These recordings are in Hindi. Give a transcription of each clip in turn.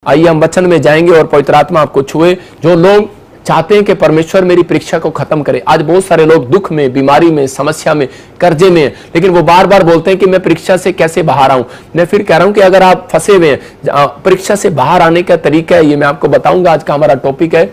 आइए हम वचन में जाएंगे और पवित्र आत्मा आपको छुए। जो लोग चाहते हैं कि परमेश्वर मेरी परीक्षा को खत्म करे, आज बहुत सारे लोग दुख में, बीमारी में, समस्या में, कर्जे में हैं, लेकिन वो बार बार बोलते हैं कि मैं परीक्षा से कैसे बाहर आऊं। मैं फिर कह रहा हूं कि अगर आप फंसे हुए हैं, परीक्षा से बाहर आने का तरीका है, ये मैं आपको बताऊंगा। आज का हमारा टॉपिक है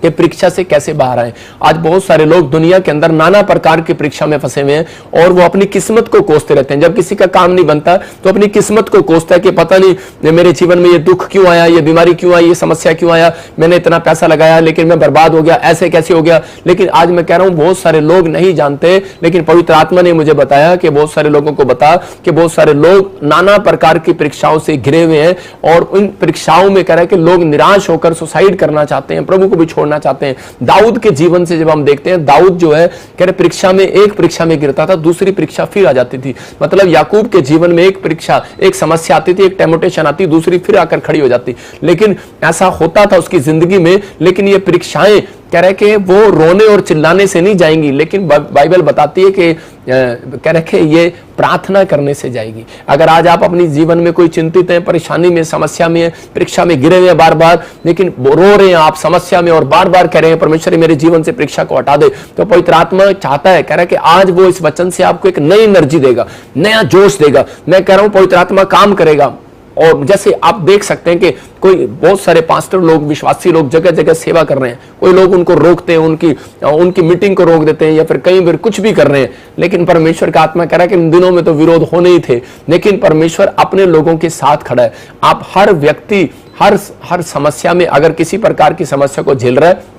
कि परीक्षा से कैसे बाहर आए। आज बहुत सारे लोग दुनिया के अंदर नाना प्रकार की परीक्षा में फंसे हुए हैं और वो अपनी किस्मत को कोसते रहते हैं। जब किसी का काम नहीं बनता तो अपनी किस्मत को कोसता है कि पता नहीं मेरे जीवन में ये दुख क्यों आया, ये बीमारी क्यों आई, ये समस्या क्यों आया, मैंने इतना पैसा लगाया लेकिन मैं बर्बाद हो गया, ऐसे कैसे हो गया। लेकिन आज मैं कह रहा हूं बहुत सारे लोग नहीं जानते, लेकिन पवित्र आत्मा ने मुझे बताया कि बहुत सारे लोगों को बता कि बहुत सारे लोग नाना प्रकार की परीक्षाओं से घिरे हुए हैं और उन परीक्षाओं में कह रहा है कि लोग निराश होकर सुसाइड करना चाहते हैं, प्रभु को भी छोड़ना चाहते हैं। दाऊद के जीवन से जब हम देखते हैं, दाऊद जो है कह रहे परीक्षा में, एक परीक्षा में गिरता था, दूसरी परीक्षा फिर आ जाती थी। मतलब याकूब के जीवन में एक परीक्षा, एक समस्या आती थी, एक टेम्पटेशन आती, दूसरी फिर आकर खड़ी हो जाती। लेकिन ऐसा होता था उसकी जिंदगी में। लेकिन ये परीक्षाएं कह रहे कि वो रोने और चिल्लाने से नहीं जाएंगी, लेकिन बाइबल बताती है कि कह रहे कि ये प्रार्थना करने से जाएगी। अगर आज आप अपनी जीवन में कोई चिंतित हैं, परेशानी में, समस्या में, परीक्षा में गिरे हुए हैं बार बार, लेकिन रो रहे हैं आप समस्या में और बार बार कह रहे हैं परमेश्वर मेरे जीवन से परीक्षा को हटा दे, तो पवित्र आत्मा चाहता है, कह रहा है कि आज वो इस वचन से आपको एक नई एनर्जी देगा, नया जोश देगा। मैं कह रहा हूं पवित्र आत्मा काम करेगा। और जैसे आप देख सकते हैं कि कोई बहुत सारे पास्टर लोग, विश्वासी लोग जगह जगह सेवा कर रहे हैं, कोई लोग उनको रोकते हैं, उनकी मीटिंग को रोक देते हैं या फिर कई बार कुछ भी कर रहे हैं, लेकिन परमेश्वर का आत्मा कह रहा है कि इन दिनों में तो विरोध होने ही थे, लेकिन परमेश्वर अपने लोगों के साथ खड़ा है। आप हर व्यक्ति हर समस्या में, अगर किसी प्रकार की समस्या को झेल रहा है,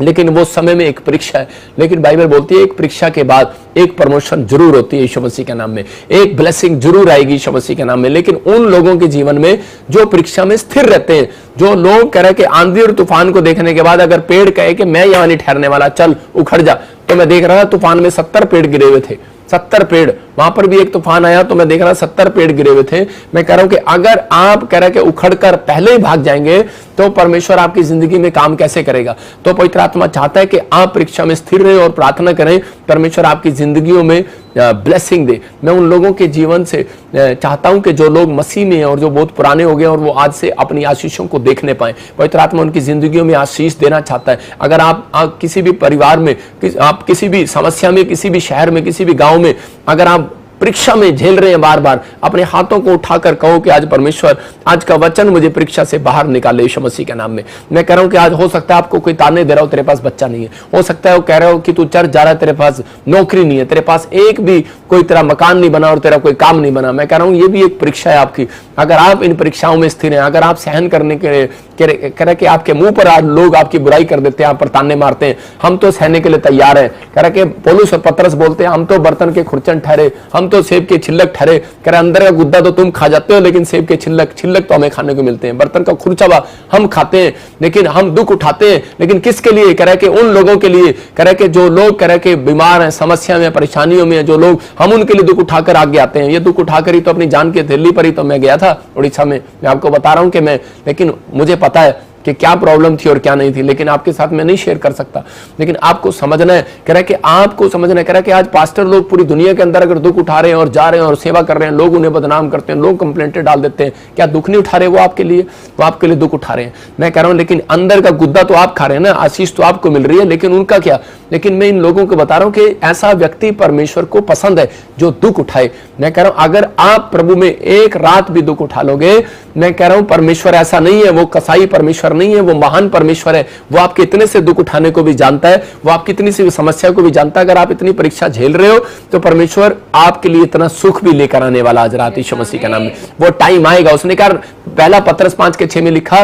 लेकिन वो समय में एक परीक्षा है, लेकिन बाइबल बोलती है एक परीक्षा के बाद एक प्रमोशन जरूर होती है यीशु मसीह के नाम में, एक ब्लेसिंग जरूर आएगी यीशु मसीह के नाम में। लेकिन उन लोगों के जीवन में जो परीक्षा में स्थिर रहते हैं, जो लोग कह रहे हैं कि आंधी और तूफान को देखने के बाद अगर पेड़ कहे कि मैं यहां नहीं ठहरने वाला, चल उखड़ जा, तो मैं देख रहा था तूफान में 70 पेड़ गिरे हुए थे, 70 पेड़, वहां पर भी एक तूफान आया तो मैं देख रहा 70 पेड़ गिरे हुए थे। मैं कह रहा हूं कि अगर आप कह रहे कि उखड़कर पहले ही भाग जाएंगे तो परमेश्वर आपकी जिंदगी में काम कैसे करेगा। तो पवित्र आत्मा चाहता है कि आप परीक्षा में स्थिर रहे और प्रार्थना करें, परमेश्वर आपकी जिंदगियों में ब्लेसिंग दे। मैं उन लोगों के जीवन से चाहता हूं कि जो लोग मसीह में हैं और जो बहुत पुराने हो गए और वो आज से अपनी आशीषों को देखने पाए, पवित्र आत्मा उनकी जिंदगियों में आशीष देना चाहता है। अगर आप किसी भी परिवार में, आप किसी भी समस्या में, किसी भी शहर में, किसी भी गांव में अगर आप परीक्षा में झेल रहे हैं बार बार, अपने हाथों को उठाकर कहो कि आज परमेश्वर, आज का वचन मुझे परीक्षा से बाहर निकाले यीशु मसीह के नाम में। मैं कह रहा हूं कि आज हो सकता है आपको कोई ताने दे रहा हो, तेरे पास बच्चा नहीं है, हो सकता है वो कह रहा हो कि तू चर्च जा रहा है, तेरे पास नौकरी नहीं है, तेरे पास एक भी कोई तेरा मकान नहीं बना और तेरा कोई काम नहीं बना। मैं कह रहा हूं ये भी एक परीक्षा है आपकी। अगर आप इन परीक्षाओं में स्थिर हैं, अगर आप सहन करने के कह रहे कि आपके मुंह पर आज लोग आपकी बुराई कर देते हैं, आप पर ताने मारते हैं, हम तो सहने के लिए तैयार हैं। कह रहे कि पौलुस और पतरस बोलते हैं हम तो बर्तन के खुरचन ठहरे, हम तो सेब के छिलक ठहरे। कह रहे अंदर का गुद्दा तो तुम खा जाते हो, लेकिन सेब के छिलक तो हमें खाने को मिलते हैं। बर्तन का खुरचवा हम खाते हैं, लेकिन हम दुख उठाते हैं, लेकिन किसके लिए? कह रहे कि उन लोगों के लिए, कह रहे कि जो लोग कह रहे कि बीमार हैं, समस्या में, परेशानियों में, जो लोग, हम उनके लिए दुख उठाकर आगे आते हैं। ये दुख उठाकर ही तो अपनी जान की हथेली पर ही तो मैं गया था उड़ीसा में। मैं आपको बता रहा हूं कि लेकिन मुझे पता है कि क्या प्रॉब्लम थी और क्या नहीं थी, लेकिन आपके साथ मैं नहीं शेयर कर सकता। लेकिन आपको समझना है, कह रहा है कि आपको समझना है, कह रहा है कि आज पास्टर लोग पूरी दुनिया के अंदर अगर दुख उठा रहे हैं और जा रहे हैं और सेवा कर रहे हैं, लोग उन्हें बदनाम करते हैं, लोग कंप्लेंटें डाल देते हैं, क्या दुख नहीं उठा रहे वो आपके लिए? वो आपके लिए दुख उठा रहे हैं। मैं कह रहा हूं लेकिन अंदर का गुद्दा तो आप खा रहे हैं ना, आशीष तो आपको मिल रही है, लेकिन उनका क्या? लेकिन मैं इन लोगों को बता रहा हूं कि ऐसा व्यक्ति परमेश्वर को पसंद है जो दुख उठाए। मैं कह रहा हूं अगर आप प्रभु में एक रात भी दुख उठा लोगे, मैं कह रहा हूं परमेश्वर ऐसा नहीं है, वो कसाई परमेश्वर नहीं है, वो महान परमेश्वर है। वो आपके इतने से दुख उठाने को भी जानता है, वो आपकी इतनी सी समस्या को भी जानता है। अगर आप इतनी परीक्षा झेल रहे हो तो परमेश्वर आपके लिए इतना सुख भी लेकर आने वाला आज रात यीशु मसीह के नाम में। वो टाइम आएगा। उसने कहा, पहला पतरस 5:6 में लिखा,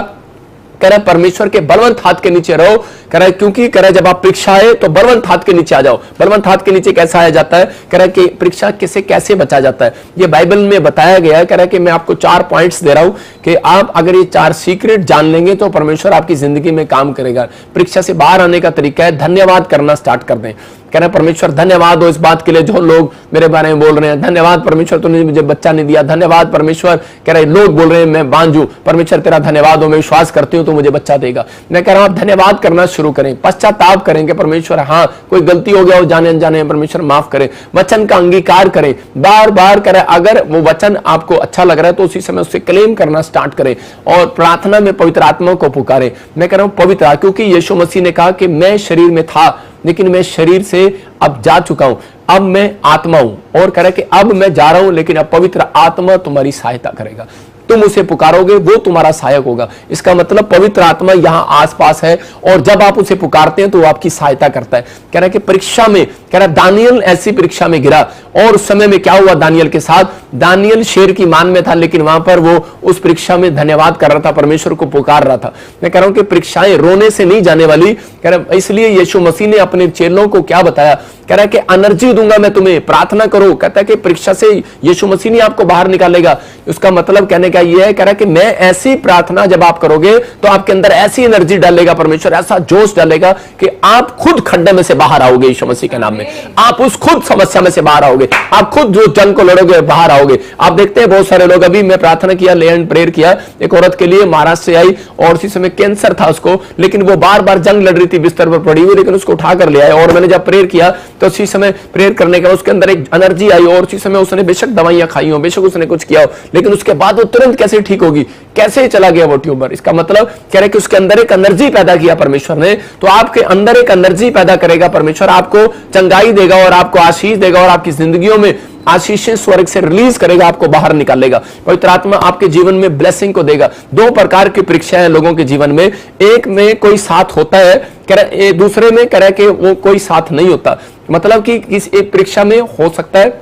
कह रहा है परमेश्वर के बलवंत हाथ के नीचे रहो। कह रहा है क्योंकि कह रहा है जब आप परीक्षा आए तो बलवंत हाथ के नीचे आ जाओ। बलवंत हाथ के नीचे कैसा आया जाता है? कह रहा है कि परीक्षा किसे कैसे बचा जाता है, ये बाइबल में बताया गया है। कह रहा है कि मैं आपको 4 पॉइंट्स दे रहा हूं कि आप अगर ये 4 सीक्रेट जान लेंगे तो परमेश्वर आपकी जिंदगी में काम करेगा। परीक्षा से बाहर आने का तरीका है धन्यवाद करना स्टार्ट कर दें। कह रहे हैं परमेश्वर धन्यवाद हो इस बात के लिए जो लोग मेरे बारे में बोल रहे हैं, धन्यवाद परमेश्वर तूने मुझे बच्चा नहीं दिया, धन्यवाद परमेश्वर कह रहे लोग बोल रहे हैं मैं बांझू, परमेश्वर तेरा धन्यवाद हो, मैं विश्वास करती हूँ तो मुझे बच्चा देगा। मैं कह रहा हूँ आप धन्यवाद करना शुरू करें, पश्चाताप करेंगे परमेश्वर हाँ कोई गलती हो गया हो जाने अनजाने परमेश्वर माफ करे, वचन का अंगीकार करें, बार बार करें। अगर वो वचन आपको अच्छा लग रहा है तो उसी समय उससे क्लेम करना स्टार्ट करें और प्रार्थना में पवित्र आत्मा को पुकारे। मैं कह रहा हूं पवित्र, क्योंकि यीशु मसीह ने कहा कि मैं शरीर में था लेकिन मैं शरीर से अब जा चुका हूं, अब मैं आत्मा हूं। और कह रहा कि अब मैं जा रहा हूं लेकिन अब पवित्र आत्मा तुम्हारी सहायता करेगा, तुम उसे पुकारोगे वो तुम्हारा सहायक होगा। इसका मतलब पवित्र आत्मा यहां आसपास है और जब आप उसे पुकारते हैं तो वो आपकी सहायता करता है। कह रहा है कि परीक्षा में, कह रहा दानियल ऐसी परीक्षा में गिरा और उस समय में क्या हुआ दानियल के साथ, दानियल शेर की मान में था लेकिन वहां पर वो उस परीक्षा में धन्यवाद कर रहा था, परमेश्वर को पुकार रहा था। मैं कह रहा हूं कि परीक्षाएं रोने से नहीं जाने वाली। कह रहा इसलिए यीशु मसीह ने अपने चेलों को क्या बताया, कह रहा है कि एनर्जी दूंगा मैं तुम्हें, प्रार्थना करो। कहता है कि परीक्षा से यीशु मसीह नहीं आपको बाहर निकालेगा। उसका मतलब कहने का यह है, कह रहा है कि मैं ऐसी प्रार्थना जब आप करोगे तो आपके अंदर ऐसी एनर्जी डालेगा परमेश्वर, ऐसा जोश डालेगा कि आप खुद खड्डे में से बाहर आओगे यीशु मसीह के नाम में, आप उस खुद समस्या में से बाहर आओगे, आप खुद जो जंग को लड़ोगे बाहर आओगे। आप देखते हैं बहुत सारे लोग, अभी मैं प्रार्थना किया, ले एंड प्रेयर किया, एक औरत के लिए महाराष्ट्र से आई और उसी समय कैंसर था उसको, लेकिन वो बार बार जंग लड़ रही थी बिस्तर पर पड़ी हुई, लेकिन उसको उठा कर ले आए। और मैंने जब प्रेयर किया तो उसी समय प्रेयर करने का उसके अंदर एक एनर्जी आई और उसी समय उसने बेशक दवाइयां खाई हो, बेशक उसने कुछ किया हो, लेकिन उसके बाद वो तुरंत कैसे ठीक होगी, कैसे चला गया वो ट्यूमर। इसका मतलब कह रहे कि उसके अंदर एक एनर्जी पैदा किया परमेश्वर ने। तो आपके अंदर एक एनर्जी पैदा करेगा परमेश्वर, आपको चंगाई देगा और आपको आशीष देगा और आपकी जिंदगियों में आशीषें स्वर्ग से रिलीज करेगा, आपको बाहर निकालेगा। पवित्र आत्मा आपके जीवन में ब्लेसिंग को देगा। दो प्रकार की परीक्षाएं लोगों के जीवन में, एक में कोई साथ होता है, कह रहे दूसरे में कह रहे कि वो कोई साथ नहीं होता। मतलब कि इस एक परीक्षा में हो सकता है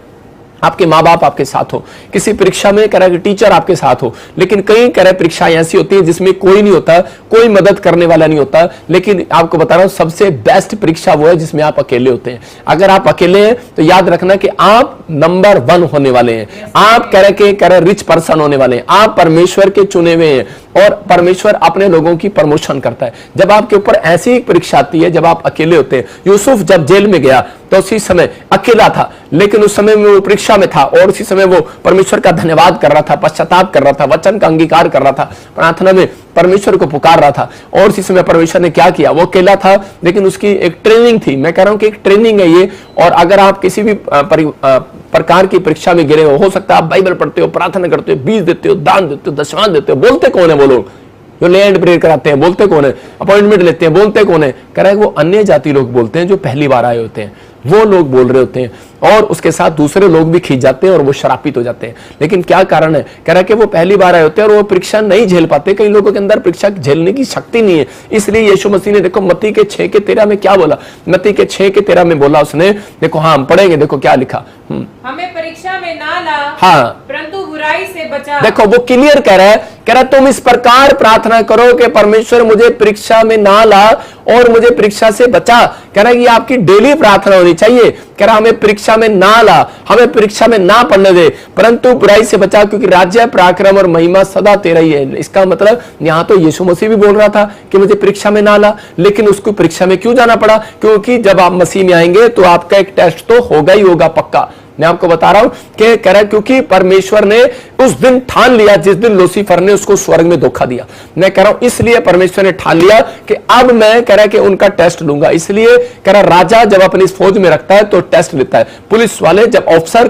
आपके माँ बाप आपके साथ हो, किसी परीक्षा में कह रहा है कि टीचर आपके साथ हो, लेकिन कई कह रहे परीक्षाएं ऐसी होती है जिसमें कोई नहीं होता, कोई मदद करने वाला नहीं होता। लेकिन आपको बता रहा हूं सबसे बेस्ट परीक्षा वो है जिसमें आप अकेले होते हैं। अगर आप अकेले हैं तो याद रखना कि आप नंबर 1 होने वाले हैं, आप कह रहे रिच पर्सन होने वाले हैं, आप परमेश्वर के चुने हुए हैं और परमेश्वर अपने लोगों की प्रमोशन करता है। जब आपके ऊपर ऐसी एक परीक्षा आती है जब आप अकेले होते हैं। यूसुफ जब जेल में गया तो उसी समय अकेला था, लेकिन उस समय में वो परीक्षा में था और उसी समय वो परमेश्वर का धन्यवाद कर रहा था, पश्चाताप कर रहा था, वचन का अंगीकार कर रहा था, प्रार्थना में परमेश्वर को पुकार रहा था। और उसी समय परमेश्वर ने क्या किया, वो अकेला था लेकिन उसकी एक ट्रेनिंग थी। मैं कह रहा हूं कि एक ट्रेनिंग है ये। और अगर आप किसी भी प्रकार की परीक्षा में गिरे हो सकता है आप बाइबल पढ़ते हो, प्रार्थना करते हो, बीज देते हो, दान देते हो, दशवान देते हो, बोलते कौन है वो लोग जो ले एंड प्रेयर कराते हैं, बोलते कौन है, अपॉइंटमेंट लेते हैं, बोलते कौन है, कह रहा है वो अन्य जाति लोग बोलते हैं जो पहली बार आए होते हैं, वो लोग बोल रहे होते हैं और उसके साथ दूसरे लोग भी खींच जाते हैं और वो शरापित हो जाते हैं। लेकिन क्या कारण है, कह रहा है कि वो पहली बार आए होते हैं और वो परीक्षा नहीं झेल पाते। कई लोगों के अंदर परीक्षा झेलने की शक्ति नहीं है। इसलिए यीशु मसीह ने देखो मत्ती के 6:13 में क्या बोला, मत्ती के 6:13 में बोला उसने, देखो हाँ हम पढ़ेंगे, देखो क्या लिखा, हमें परीक्षा में ना ला, हाँ परंतु बुराई से बचा। देखो वो क्लियर कह रहा है, कह रहा तुम इस प्रकार प्रार्थना करो कि परमेश्वर मुझे परीक्षा में ना ला और मुझे परीक्षा से बचा। कह रहा है ये आपकी डेली प्रार्थना होनी चाहिए। कह रहा हमें परीक्षा में ना ला, हमें परीक्षा में ना पढ़ने दे, परंतु बुराई से बचा, क्योंकि राज्य, पराक्रम और महिमा सदा तेरा ही है। इसका मतलब यहां तो यीशु मसीह भी बोल रहा था कि मुझे परीक्षा में ना ला, लेकिन उसको परीक्षा में क्यों जाना पड़ा, क्योंकि जब आप मसीह में आएंगे तो आपका एक टेस्ट तो होगा ही होगा पक्का। मैं आपको बता रहा हूं कि कह रहा है क्योंकि परमेश्वर ने उस दिन ठान लिया जिस दिन लूसीफर ने उसको स्वर्ग में धोखा दिया। मैं कह रहा हूं इसलिए परमेश्वर ने ठान लिया कि अब मैं कह रहा है कि उनका टेस्ट लूंगा। इसलिए कह रहा राजा जब अपनी फौज में रखता है तो टेस्ट लेता है, पुलिस वाले जब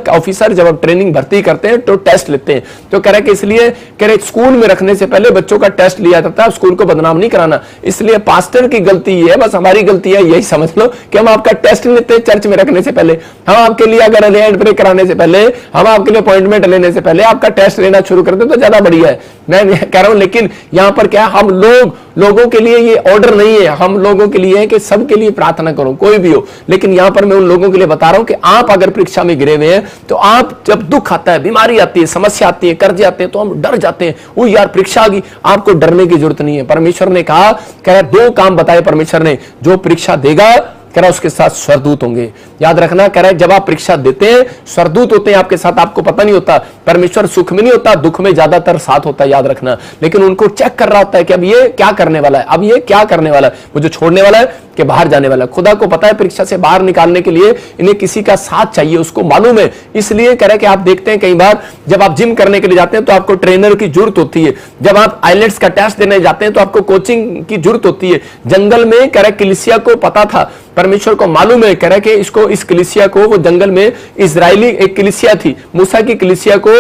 ऑफिसर जब ट्रेनिंग भर्ती करते हैं तो टेस्ट लेते हैं। तो कह रहा है कि इसलिए कह रहे स्कूल में रखने से पहले बच्चों का टेस्ट लिया जाता है, स्कूल को बदनाम नहीं कराना। इसलिए पास्टर की गलती है, बस हमारी गलती है, यही समझ लो कि हम आपका टेस्ट लेते हैं चर्च में रखने से पहले। हम आपके लिए अगर प्रे कराने से पहले, हम आपके लिए अपॉइंटमेंट लेने से पहले आपका टेस्ट लेना शुरू करते तो ज्यादा बढ़िया है। मैं कह रहा हूं लेकिन यहां पर क्या हम लोगों के लिए ये ऑर्डर नहीं है, हम लोगों के लिए है कि सबके लिए प्रार्थना करो कोई भी हो। लेकिन यहां पर मैं उन लोगों के लिए बता रहा हूं कि आप अगर परीक्षा में गिरे हुए हैं तो आप जब दुख आता है, बीमारी आती है, समस्या आती है, कर्जे आते हैं तो हम डर जाते हैं, वो यार परीक्षा आ गई। आपको डरने की जरूरत नहीं है। परमेश्वर ने कहा, कह रहा 2 काम बताए परमेश्वर ने, जो परीक्षा देगा कह रहा उसके साथ स्वरदूत होंगे। याद रखना, कह रहा है जब आप परीक्षा देते हैं स्वरदूत होते हैं आपके साथ, आपको पता नहीं होता। परमेश्वर सुख में नहीं होता, दुख में ज्यादातर साथ होता है, याद रखना। लेकिन उनको चेक कर रहा होता है कि अब ये क्या करने वाला है, अब ये क्या करने वाला है, मुझे छोड़ने वाला है कि बाहर जाने वाला। खुदा को पता है परीक्षा से बाहर निकालने के लिए इन्हें किसी का साथ चाहिए, उसको मालूम है। इसलिए कह रहे कि आप देखते हैं कई बार जब आप जिम करने के लिए जाते हैं तो आपको ट्रेनर की जरूरत होती है। जब आप आइलेट्स का टेस्ट देने जाते हैं तो आपको कोचिंग की जरूरत होती है। जंगल में कह रहे कलीसिया को पता था, परमेश्वर को मालूम है, कह रहे कि इसको, इस कलीसिया को, वो जंगल में इजरायली एक कलीसिया थी, मूसा की कलीसिया को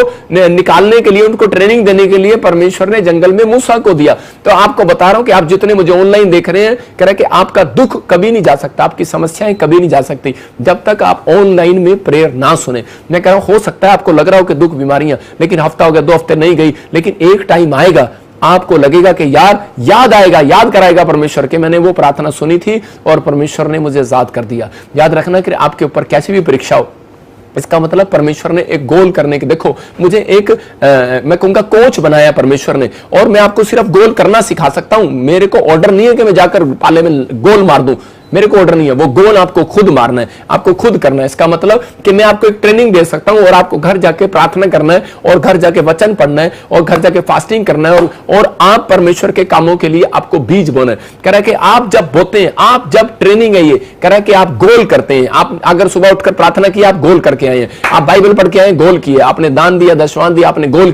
निकालने के लिए, उनको ट्रेनिंग देने के लिए परमेश्वर ने जंगल में मूसा को दिया। तो आपको बता रहा हूं कि आप जितने मुझे ऑनलाइन देख रहे हैं, कह रहे कि आपका दुख कभी नहीं जा सकता, आपकी समस्याएं कभी नहीं जा सकती जब तक आप ऑनलाइन में प्रेयर ना सुने। मैं कह रहा हूं हो सकता है आपको लग रहा हो कि दुख बीमारियां, लेकिन हफ्ता हो गया, 2 हफ्ते नहीं गई, लेकिन एक टाइम आएगा आपको लगेगा कि यार याद आएगा, याद कराएगा परमेश्वर के मैंने वो प्रार्थना सुनी थी और परमेश्वर ने मुझे याद कर दिया। याद रखना कि आपके ऊपर कैसी भी परीक्षा हो, इसका मतलब परमेश्वर ने एक गोल करने के, देखो मुझे एक मैं कहूंगा कोच बनाया परमेश्वर ने, और मैं आपको सिर्फ गोल करना सिखा सकता हूं। मेरे को ऑर्डर नहीं है कि मैं जाकर पाले में गोल मार दूं, मेरे को ऑर्डर नहीं है, वो गोल आपको खुद मारना है, आपको खुद करना है। इसका मतलब कि मैं आपको एक ट्रेनिंग दे सकता हूं और आपको घर जाके प्रार्थना करना है और घर जाके वचन पढ़ना है और घर जाके फास्टिंग करना है और आप परमेश्वर के कामों के लिए आपको बीज बोना है। कह रहा है कि आप जब बोते हैं, आप जब ट्रेनिंग है ये, कह रहा है कि आप गोल करते हैं। आप अगर सुबह उठकर प्रार्थना की, आप गोल करके आए हैं, आप बाइबल पढ़ के आए, गोल किए, आपने दान दिया, दशवान दिया, आपने गोल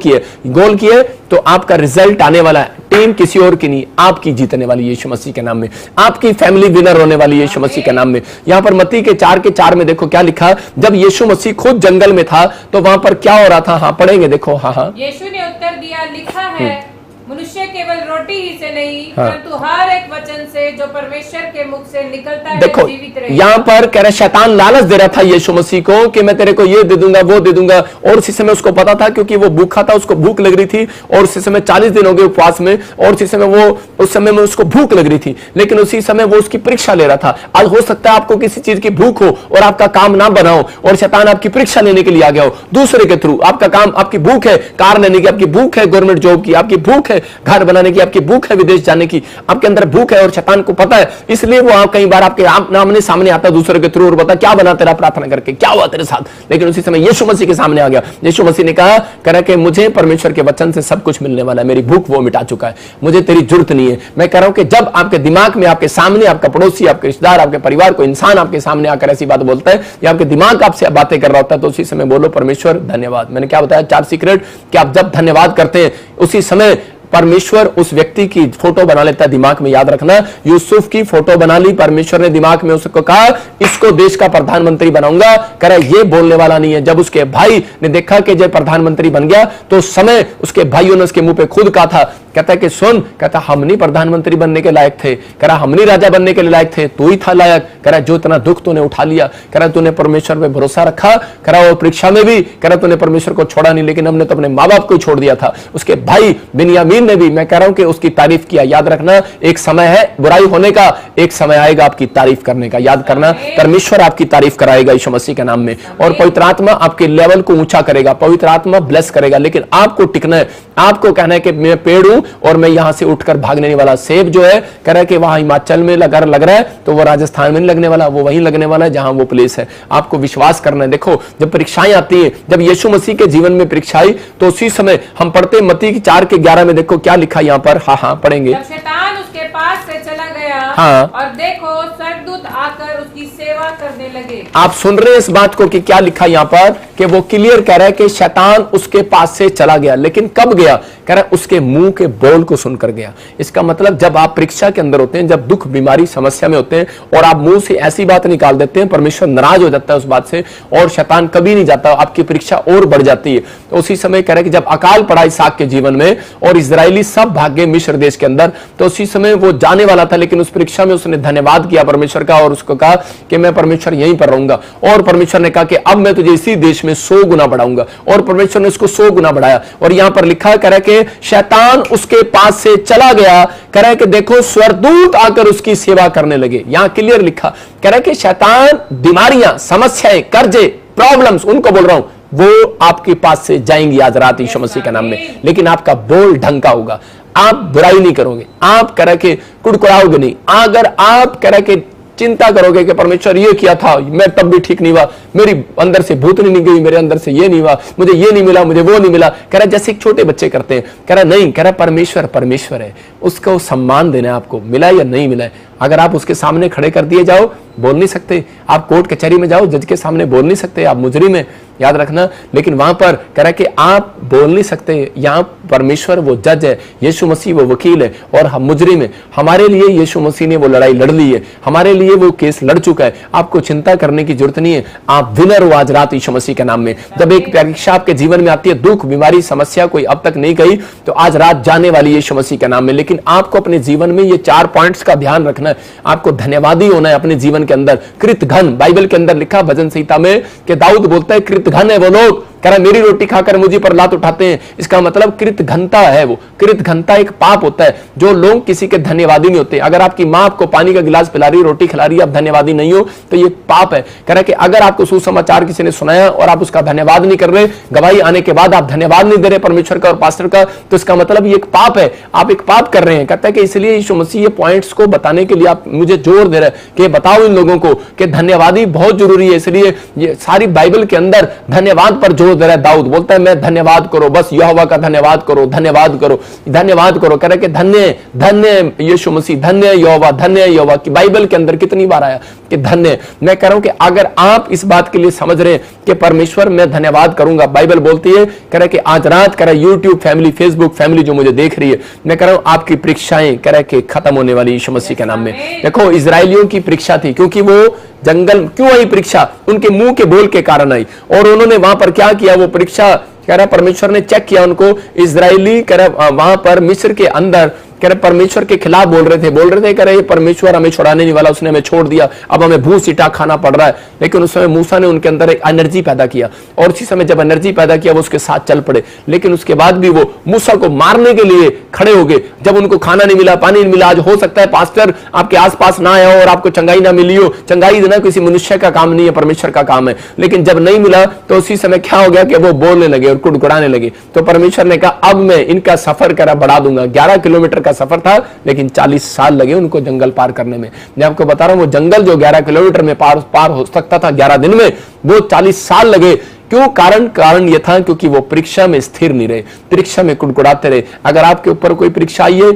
किए, तो आपका रिजल्ट आने वाला है। टीम किसी और की नहीं, आपकी जीतने वाली यीशु मसीह के नाम में, आपकी फैमिली विनर होने वाली यीशु मसीह के नाम में। यहां पर मत्ती के 4:4 में देखो क्या लिखा, जब यीशु मसीह खुद जंगल में था तो वहां पर क्या हो रहा था। हाँ पढ़ेंगे, देखो। हाँ यीशु ने उत्तर दिया, लिखा है मनुष्य केवल रोटी ही से नहीं परंतु हर एक वचन से जो परमेश्वर के मुख से निकलता है देखो जीवित रहेगा। यहां पर कह रहा शैतान लालच दे रहा था यीशु मसीह को कि मैं तेरे को ये दे दूंगा, वो दे दूंगा, और उसी समय उसको पता था क्योंकि वो भूखा था, उसको भूख लग रही थी, और उसी समय 40 दिन हो गए उपवास में, और उसी समय वो उस समय में उसको भूख लग रही थी, लेकिन उसी समय वो उसकी परीक्षा ले रहा था। आज हो सकता है आपको किसी चीज की भूख हो और आपका काम ना बनाओ और शैतान आपकी परीक्षा लेने के लिए आ गया हो दूसरे के थ्रू। आपका काम, आपकी भूख है कार लेने की, आपकी भूख है गवर्नमेंट जॉब की, आपकी भूख है घर बनाने की, आपकी भूख है विदेश जाने की, आपके अंदर भूख है और शैतान को पता है, इसलिए वो आप कई बार आपके आमने सामने आता है दूसरे के थ्रू और बता क्या बना तेरा प्रार्थना करके, क्या हुआ तेरे साथ। लेकिन उसी समय यीशु मसीह के सामने आ गया। यीशु मसीह ने कहा कि मुझे परमेश्वर के वचन से सब कुछ मिलने वाला है, मेरी भूख वो मिटा चुका है, मुझे तेरी जरूरत नहीं है। मैं कह रहा हूं कि जब आपके दिमाग में, आपके सामने, आपका पड़ोसी, आपके रिश्तेदार, आपके परिवार को इंसान आपके सामने आकर ऐसी बात बोलता है या आपके दिमाग आपसे बातें कर रहा होता है, तो उसी समय बोलो परमेश्वर धन्यवाद। मैंने क्या बताया 4 सीक्रेट कि आप जब धन्यवाद करते हैं उसी समय परमेश्वर उस व्यक्ति की फोटो बना लेता है दिमाग में। याद रखना, यूसुफ की फोटो बना ली परमेश्वर ने दिमाग में, उसको कहा इसको देश का प्रधानमंत्री बनाऊंगा। कह रहा ये बोलने वाला नहीं है। जब उसके भाई ने देखा कि जब प्रधानमंत्री बन गया तो उस समय उसके भाइयों ने उसके मुंह पे खुद कहा था, कहता है कि सुन, कहता हम नहीं प्रधानमंत्री बनने के लायक थे, कह रहा हम नहीं राजा बनने के लायक थे, तू ही था लायक। कह रहा जो इतना दुख तूने उठा लिया, कह रहा तूने परमेश्वर पे भरोसा रखा, कह रहा वो परीक्षा में भी, कह रहा तूने परमेश्वर को छोड़ा नहीं, लेकिन हमने तो अपने माँ बाप को छोड़ दिया था। उसके भाई बिन्यामीन ने भी, मैं कह रहा हूं कि उसकी तारीफ किया। याद रखना, एक समय है बुराई होने का, एक समय आएगा आपकी तारीफ करने का। याद करना, परमेश्वर आपकी तारीफ कराएगा यीशु मसीह के नाम में, और पवित्र आत्मा आपके लेवल को ऊंचा करेगा, पवित्र आत्मा ब्लेस करेगा। लेकिन आपको टिकना है, आपको कहना है कि मैं पेड़ हूं और मैं यहां से उठकर भागने नहीं वाला। सेब जो है कह रहा है कि वहां हिमाचल में लग रहा है तो वो राजस्थान में नहीं लगने वाला, वो वहीं लगने वाला है जहां वो प्लेस है। आपको विश्वास करना है। देखो जब परीक्षाएं आती हैं, जब यीशु मसीह के जीवन में परीक्षा आई तो उसी समय हम पढ़ते मत्ती की 4:11 में, देखो क्या लिखा यहाँ पर। हाँ पढ़ेंगे। जब शैतान उसके पास से चला गया, हाँ, और देखो स्वर्गदूत आकर उसकी सेवा करने लगे। आप सुन रहे हैं इस बात को कि क्या लिखा यहाँ पर, कि वो क्लियर कह रहा है कि शैतान उसके पास से चला गया, लेकिन कब गया, कह रहा है उसके मुंह के बोल को सुनकर गया। इसका मतलब जब आप परीक्षा के अंदर होते हैं, जब दुख बीमारी समस्या में होते हैं और आप मुंह से ऐसी बात निकाल देते हैं, परमेश्वर नाराज हो जाता है उस बात से और शैतान कभी नहीं जाता, आपकी परीक्षा और बढ़ जाती है। तो उसी समय कह रहा है कि जब अकाल पड़ा इसहाक के जीवन में और इजरायली सब भाग गए मिस्र देश के अंदर, तो उसी समय वो जाने वाला था, लेकिन उस परीक्षा में उसने धन्यवाद किया परमेश्वर का और उसको कहा कि मैं परमेश्वर यहीं पर रहूंगा। और परमेश्वर ने कहा कि अब मैं तुझे इसी देश में 100 गुना बढ़ाऊंगा, और परमेश्वर ने उसको 100 गुना बढ़ाया। और यहां पर लिखा कह रहा है कि शैतान उसके पास से चला गया, कह रहा है कि देखो स्वर्गदूत आकर उसकी सेवा करने लगे। यहां क्लियर लिखा, कह रहा है कि शैतान, बीमारियां, समस्याएं, कर्जे, प्रॉब्लम्स, उनको बोल रहा हूं, वो आपके पास से जाएंगी आज रात यीशु मसीह के नाम में। लेकिन आपका बोल ढंग का होगा, आप बुराई नहीं करोगे, आप कह रहे कि कुड़कुड़ाओगे नहीं। अगर आप कह रहे कि चिंता करोगे कि परमेश्वर ये किया था, मैं तब भी ठीक नहीं हुआ, मेरी अंदर से भूतनी नहीं गई, मेरे अंदर से ये नहीं हुआ, मुझे ये नहीं मिला, मुझे वो नहीं मिला, कह रहा जैसे एक छोटे बच्चे करते हैं। कह रहा नहीं, कह रहा परमेश्वर परमेश्वर है, उसको सम्मान देना है आपको, मिला या नहीं मिला है। अगर आप उसके सामने खड़े कर दिए जाओ, बोल नहीं सकते। आप कोर्ट कचहरी में जाओ, जज के सामने बोल नहीं सकते, आप मुजरिम हैं, याद रखना। लेकिन वहां पर कह रहा है कि आप बोल नहीं सकते। यहां परमेश्वर वो जज है, यीशु मसीह वो वकील है और हम मुजरिम है। हमारे लिए यीशु मसीह ने वो लड़ाई लड़ ली है, हमारे लिए वो केस लड़ चुका है। आपको चिंता करने की जरूरत नहीं है, आप विनर हो आज रात यीशु मसीह के नाम में। जब एक परीक्षा आपके जीवन में आती है, दुख, बीमारी, समस्या कोई अब तक नहीं गई, तो आज रात जाने वाली यीशु मसीह के नाम में। लेकिन आपको अपने जीवन में ये 4 पॉइंट्स का ध्यान रखना है। आपको धन्यवादी होना है अपने जीवन के अंदर। कृतघ्न, बाइबल के अंदर लिखा भजन संहिता में कि दाऊद बोलता है कृतघ्न है वो लोग, कह रहा मेरी रोटी खाकर मुझे पर लात उठाते हैं। इसका मतलब कृतघ्नता है। वो कृतघ्नता एक पाप होता है, जो लोग किसी के धन्यवादी नहीं होते। अगर आपकी मां आपको पानी का गिलास पिला रही है, रोटी खिला रही है, आप धन्यवादी नहीं हो, तो ये पाप है। कह रहा है कि अगर आपको सुसमाचार किसी ने सुनाया और आप उसका धन्यवाद नहीं कर रहे, गवाही आने के बाद आप धन्यवाद नहीं दे रहे परमेश्वर का और पास्टर का, तो इसका मतलब ये एक पाप है, आप एक पाप कर रहे हैं। कहता है कि इसलिए यीशु मसीह ये पॉइंट्स को बताने के लिए आप मुझे जोर दे रहे हैं कि बताओ इन लोगों को कि धन्यवादी बहुत जरूरी है। इसलिए ये सारी बाइबल के अंदर धन्यवाद पर जोर दे रहा है। दाऊद बोलता है मैं धन्यवाद करो, बस यहोवा का धन्यवाद करो, धन्यवाद करो, धन्यवाद करो। कह रहे कि धन्य धन्य यीशु मसीह, धन्य यहोवा, धन्य यहोवा। की बाइबल के अंदर कितनी बार आया कि धन्य। मैं कह रहा हूं कि अगर आप इस बात के लिए समझ रहे हैं कि परमेश्वर मैं धन्यवाद करूंगा, बाइबल बोलती है, कह रहा कि आज रात, कह रहा यूट्यूब फैमिली, फेसबुक फैमिली जो मुझे देख रही है, मैं कह रहा हूं आपकी परीक्षाएं, कह रहा कि खत्म होने वाली यीशु मसीह के नाम में। देखो इजरायलियों की परीक्षा थी, क्योंकि वो जंगल क्यों आई परीक्षा, उनके मुंह के बोल के कारण आई। और उन्होंने वहां पर क्या किया, वो परीक्षा, कह रहा परमेश्वर ने चेक किया उनको। इजरायली कह रहा वहां पर मिस्र के अंदर, कह रहे परमेश्वर के खिलाफ बोल रहे थे, कह रहे परमेश्वर हमें छुड़ाने नहीं वाला, उसने हमें छोड़ दिया, अब हमें भूस ईटा खाना पड़ रहा है। लेकिन उस समय मूसा ने उनके अंदर एक एनर्जी पैदा किया, और उसी समय जब एनर्जी पैदा किया वो उसके साथ चल पड़े। लेकिन उसके बाद भी वो मूसा को मारने के लिए खड़े हो गए। जब उनको खाना नहीं मिला, पानी नहीं मिला, आज हो सकता है पास्टर आपके आसपास ना आया हो और आपको चंगाई ना मिली हो। चंगाई देना किसी मनुष्य का काम नहीं है, परमेश्वर का काम है। लेकिन जब नहीं मिला तो उसी समय क्या हो गया कि वो बोलने लगे और कुड़कुड़ाने लगे। तो परमेश्वर ने कहा अब मैं इनका सफर करा बढ़ा दूंगा। 11 किलोमीटर का सफर था, लेकिन 40 साल लगे उनको जंगल पार करने में। मैं आपको बता रहा हूं, वो जंगल जो 11 किलोमीटर में पार हो सकता था 11 दिन में, वो 40 साल लगे। क्यों? कारण यह था क्योंकि वो परीक्षा में स्थिर नहीं रहे, परीक्षा में कुड़कुड़ाते रहे। अगर आपके ऊपर कोई परीक्षा आई है,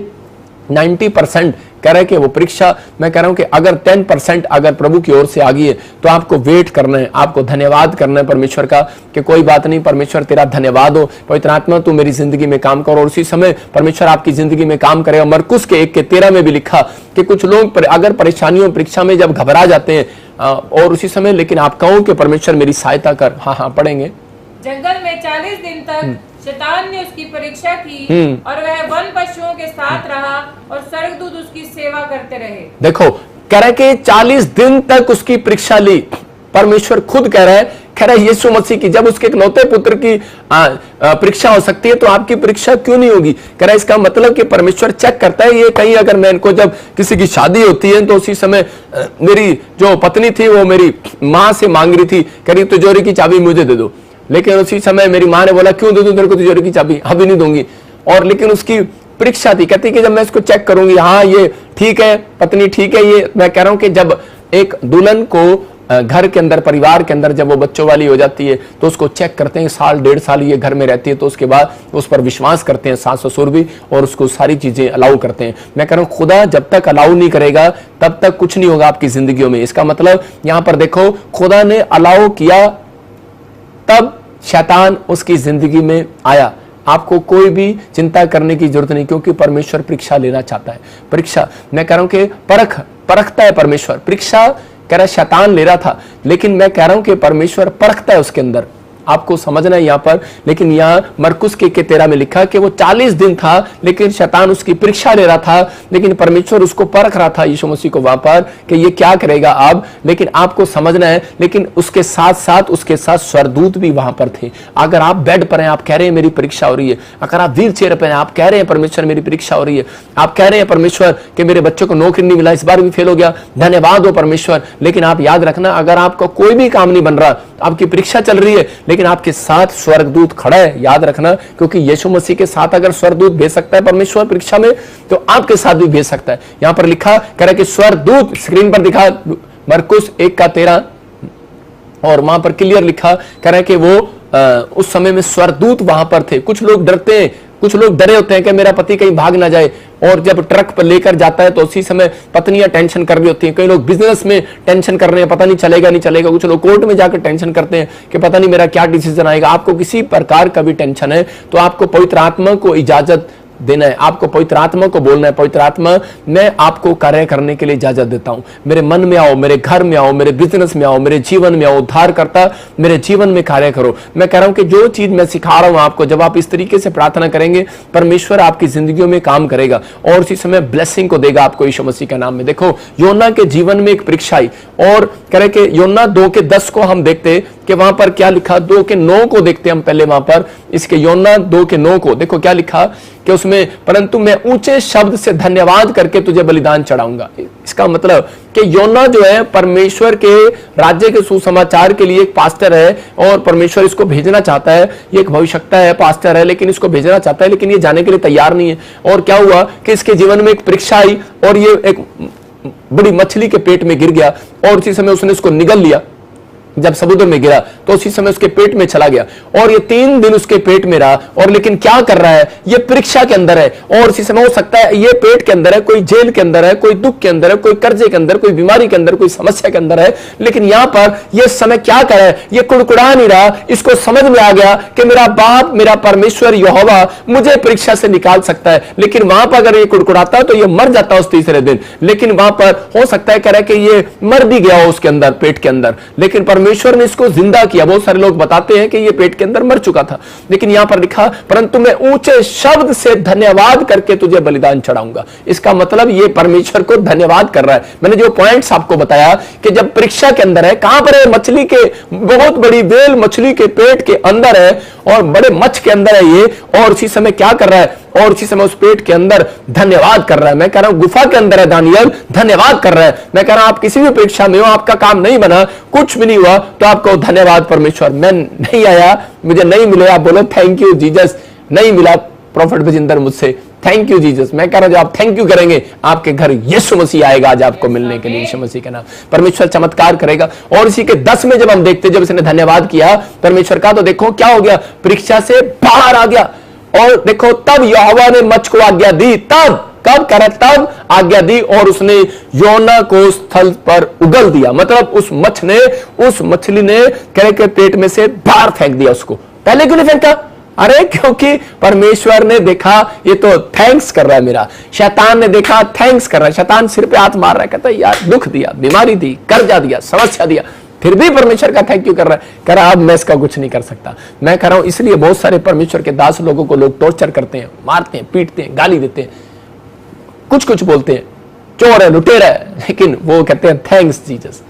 90% कह रहे कि वो परीक्षा, मैं कह रहा हूं कि अगर 10% अगर प्रभु की ओर से आ गई है, तो आपको वेट करना है, आपको धन्यवाद करना है परमेश्वर का कि कोई बात नहीं परमेश्वर तेरा धन्यवाद हो, पवित्र आत्मा तू मेरी जिंदगी में काम करो। और उसी समय परमेश्वर आपकी जिंदगी में काम करेगा। मरकुस के 1:13 में भी लिखा कि कुछ लोग अगर परेशानियों परीक्षा में जब घबरा जाते हैं और उसी समय, लेकिन आप कहो कि परमेश्वर मेरी सहायता कर। हाँ पढ़ेंगे। जंगल में 40 दिन तक शैतान ने उसकी परीक्षा की और वह वन पशुओं के साथ रहा और स्वर्गदूत उसकी सेवा करते रहे। देखो कह रहा है कि 40 दिन तक उसकी परीक्षा ली। परमेश्वर खुद कह रहा है, कह रहा है यीशु मसीह की जब उसके इकलौते पुत्र की परीक्षा हो सकती है, तो आपकी परीक्षा क्यों नहीं होगी? कह रहा है इसका मतलब कि परमेश्वर चेक करता है। ये कहीं अगर मैं इनको, जब किसी की शादी होती है तो उसी समय मेरी जो पत्नी थी वो मेरी माँ से मांग रही थी, कह रही तिजोरी की चाबी मुझे दे दो। लेकिन उसी समय मेरी माँ ने बोला क्यों दे दूं तेरे को तिजोरी की चाबी, अभी नहीं दूंगी। और लेकिन उसकी परीक्षा थी, कहती कि जब मैं इसको चेक करूंगी, हाँ ये ठीक है, पत्नी ठीक है। ये मैं कह रहा हूं कि जब एक दुल्हन को घर के अंदर, परिवार के अंदर जब वो बच्चों वाली हो जाती है, तो उसको चेक करते हैं, साल 1.5 साल ये घर में रहती है, तो उसके बाद उस पर विश्वास करते हैं सास ससुर भी, और उसको सारी चीजें अलाउ करते हैं। मैं कह रहा हूं खुदा जब तक अलाउ नहीं करेगा तब तक कुछ नहीं होगा आपकी जिंदगियों में। इसका मतलब यहां पर देखो, खुदा ने अलाउ किया तब शैतान उसकी जिंदगी में आया। आपको कोई भी चिंता करने की जरूरत नहीं, क्योंकि परमेश्वर परीक्षा लेना चाहता है। परीक्षा, मैं कह रहा हूं कि परखता है परमेश्वर। परीक्षा कह रहा शैतान ले रहा था, लेकिन मैं कह रहा हूं कि परमेश्वर परखता है उसके अंदर। आपको समझना है यहां पर। लेकिन यहां मरकुस के 1:13 में लिखा कि वो 40 दिन था, लेकिन शैतान उसकी परीक्षा ले रहा था, लेकिन परमेश्वर उसको परख रहा था यीशु मसीह को वहां पर कि ये क्या करेगा अब। लेकिन आपको समझना है, लेकिन उसके साथ साथ स्वर्गदूत भी वहां पर थे। अगर आप बेड पर हैं, आप कह रहे हैं मेरी परीक्षा हो रही है, अगर आप व्हील चेयर पर हैं, आप कह रहे हैं परमेश्वर मेरी परीक्षा हो रही है, आप कह रहे हैं परमेश्वर कि मेरे बच्चों को नौकरी नहीं मिला, इस बार भी फेल हो गया, धन्यवाद हो परमेश्वर। लेकिन आप याद रखना, अगर आपका कोई भी काम नहीं बन रहा, आपकी परीक्षा चल रही है, लेकिन आपके साथ स्वर्गदूत खड़ा है, याद रखना, क्योंकि यीशु मसीह के साथ अगर स्वर्गदूत भेज सकता है परमेश्वर परीक्षा में, तो आपके साथ भी भेज सकता है। यहां पर लिखा कह रहा है कि स्वर्गदूत, स्क्रीन पर दिखा मरकुस 1:13, और वहां पर क्लियर लिखा, कह रहा है कि वो उस समय में स्वर्गदूत वहां पर थे। कुछ लोग डरते हैं, कुछ लोग डरे होते हैं कि मेरा पति कहीं भाग ना जाए। और जब ट्रक पर लेकर जाता है तो उसी समय पत्नियां टेंशन कर रही होती हैं, कई लोग बिजनेस में टेंशन कर रहे हैं, पता नहीं चलेगा नहीं चलेगा, कुछ लोग कोर्ट में जाकर टेंशन करते हैं कि पता नहीं मेरा क्या डिसीजन आएगा। आपको किसी प्रकार का भी टेंशन है तो आपको पवित्र आत्मा को इजाजत देना है, आपको पवित्र आत्मा को बोलना है, पवित्र आत्मा मैं आपको कार्य करने के लिए इजाजत देता हूं, मेरे मन में आओ, मेरे घर में आओ, मेरे बिजनेस में आओ, मेरे जीवन में आओ, उद्धार करता मेरे जीवन में कार्य करो। मैं कह रहा हूं कि जो चीज मैं सिखा रहा हूं आपको, जब आप इस तरीके से प्रार्थना करेंगे परमेश्वर आपकी जिंदगियों में काम करेगा और उसी समय ब्लेसिंग को देगा आपको यीशु मसीह के नाम में। देखो योना के जीवन में एक परीक्षा आई और कह रहे कि योना 2:10 को हम देखते कि वहां पर क्या लिखा, 2:9 को देखते हम पहले वहां पर, इसके योना 2:9 को देखो क्या लिखा कि उसमें परंतु मैं ऊंचे शब्द से धन्यवाद करके तुझे बलिदान चढ़ाऊंगा। इसका मतलब कि योना जो है परमेश्वर के राज्य के सुसमाचार के लिए एक पास्टर है और परमेश्वर इसको भेजना चाहता है, ये एक भविष्यवक्ता है, पास्टर है, लेकिन इसको भेजना चाहता है लेकिन ये जाने के लिए तैयार नहीं है। और क्या हुआ कि इसके जीवन में एक परीक्षा आई और ये एक बड़ी मछली के पेट में गिर गया और उसी समय उसने इसको निगल लिया। जब समुद्र में गिरा तो उसी समय उसके पेट में चला गया और ये 3 दिन उसके पेट में रहा। और लेकिन क्या कर रहा है, ये परीक्षा के अंदर है और उसी समय हो सकता है ये पेट के अंदर है, कोई जेल के अंदर है, कोई दुख के अंदर है, कोई कर्जे के अंदर, कोई बीमारी के अंदर, कोई समस्या के अंदर है। लेकिन यहां पर ये समय क्या कर रहा है, ये कुड़कुड़ा नहीं रहा, इसको समझ में आ गया कि मेरा बाप, मेरा परमेश्वर यहोवा मुझे परीक्षा से निकाल सकता है। लेकिन वहां पर अगर ये कुड़कुड़ाता तो ये मर जाता उस तीसरे दिन। लेकिन वहां पर हो सकता है कह रहा है कि ये मर भी गया हो उसके अंदर, पेट के अंदर, लेकिन परमेश्वर ने इसको जिंदा किया। बहुत सारे लोग बताते हैं कि ये पेट के अंदर मर चुका था, लेकिन यहां पर लिखा परंतु मैं ऊंचे शब्द से धन्यवाद करके तुझे बलिदान चढ़ाऊंगा। इसका मतलब ये परमेश्वर को धन्यवाद कर रहा है। मैंने जो पॉइंट्स आपको बताया कि जब परीक्षा के अंदर है, कहां पर है, मछली के, बहुत बड़ी वेल मछली के पेट के अंदर है और बड़े मच्छ के अंदर है ये, और उसी समय क्या कर रहा है, और उसी समय उस पेट के अंदर धन्यवाद कर रहा है। मैं कह रहा हूं गुफा के अंदर है दानियल, धन्यवाद कर रहा है। मैं कह रहा हूं आप किसी भी परीक्षा में हो, आपका काम नहीं बना, कुछ भी नहीं हुआ, तो आपको धन्यवाद परमेश्वर, मैं नहीं आया, मुझे नहीं मिले, आप बोलो थैंक यू जीसस, नहीं मिला प्रॉफिट बजिंदर मुझसे, थैंक यू जीसस। मैं कह रहा हूं जब आप थैंक यू करेंगे आपके घर यीशु मसीह आएगा आज आपको मिलने के लिए, यीशु मसीह के नाम परमेश्वर चमत्कार करेगा। और इसी के 10 में जब हम देखते, जब इसने धन्यवाद किया परमेश्वर का, तो देखो क्या हो गया, परीक्षा से बाहर आ गया। और देखो तब यहोवा ने मच्छ को आज्ञा दी, तब कब करा, तब आज्ञा दी और उसने योना को स्थल पर उगल दिया। मतलब उस मच्छ ने, उस मछली ने कह के पेट में से बाहर फेंक दिया उसको। पहले क्यों नहीं फेंका? अरे क्योंकि परमेश्वर ने देखा ये तो थैंक्स कर रहा है मेरा, शैतान ने देखा थैंक्स कर रहा है, शैतान सिर पे हाथ मार रहा है, कहता है यार दुख दिया, बीमारी दी, कर्जा दिया, समस्या दिया, फिर भी परमेश्वर का थैंक यू कर रहा है, कह रहा अब मैं इसका कुछ नहीं कर सकता। मैं कह रहा हूं इसलिए बहुत सारे परमेश्वर के दास लोगों को लोग टॉर्चर करते हैं, मारते हैं, पीटते हैं, गाली देते हैं, कुछ कुछ बोलते हैं, चोर है, लुटेरा है, लेकिन वो कहते हैं थैंक्स जीसस,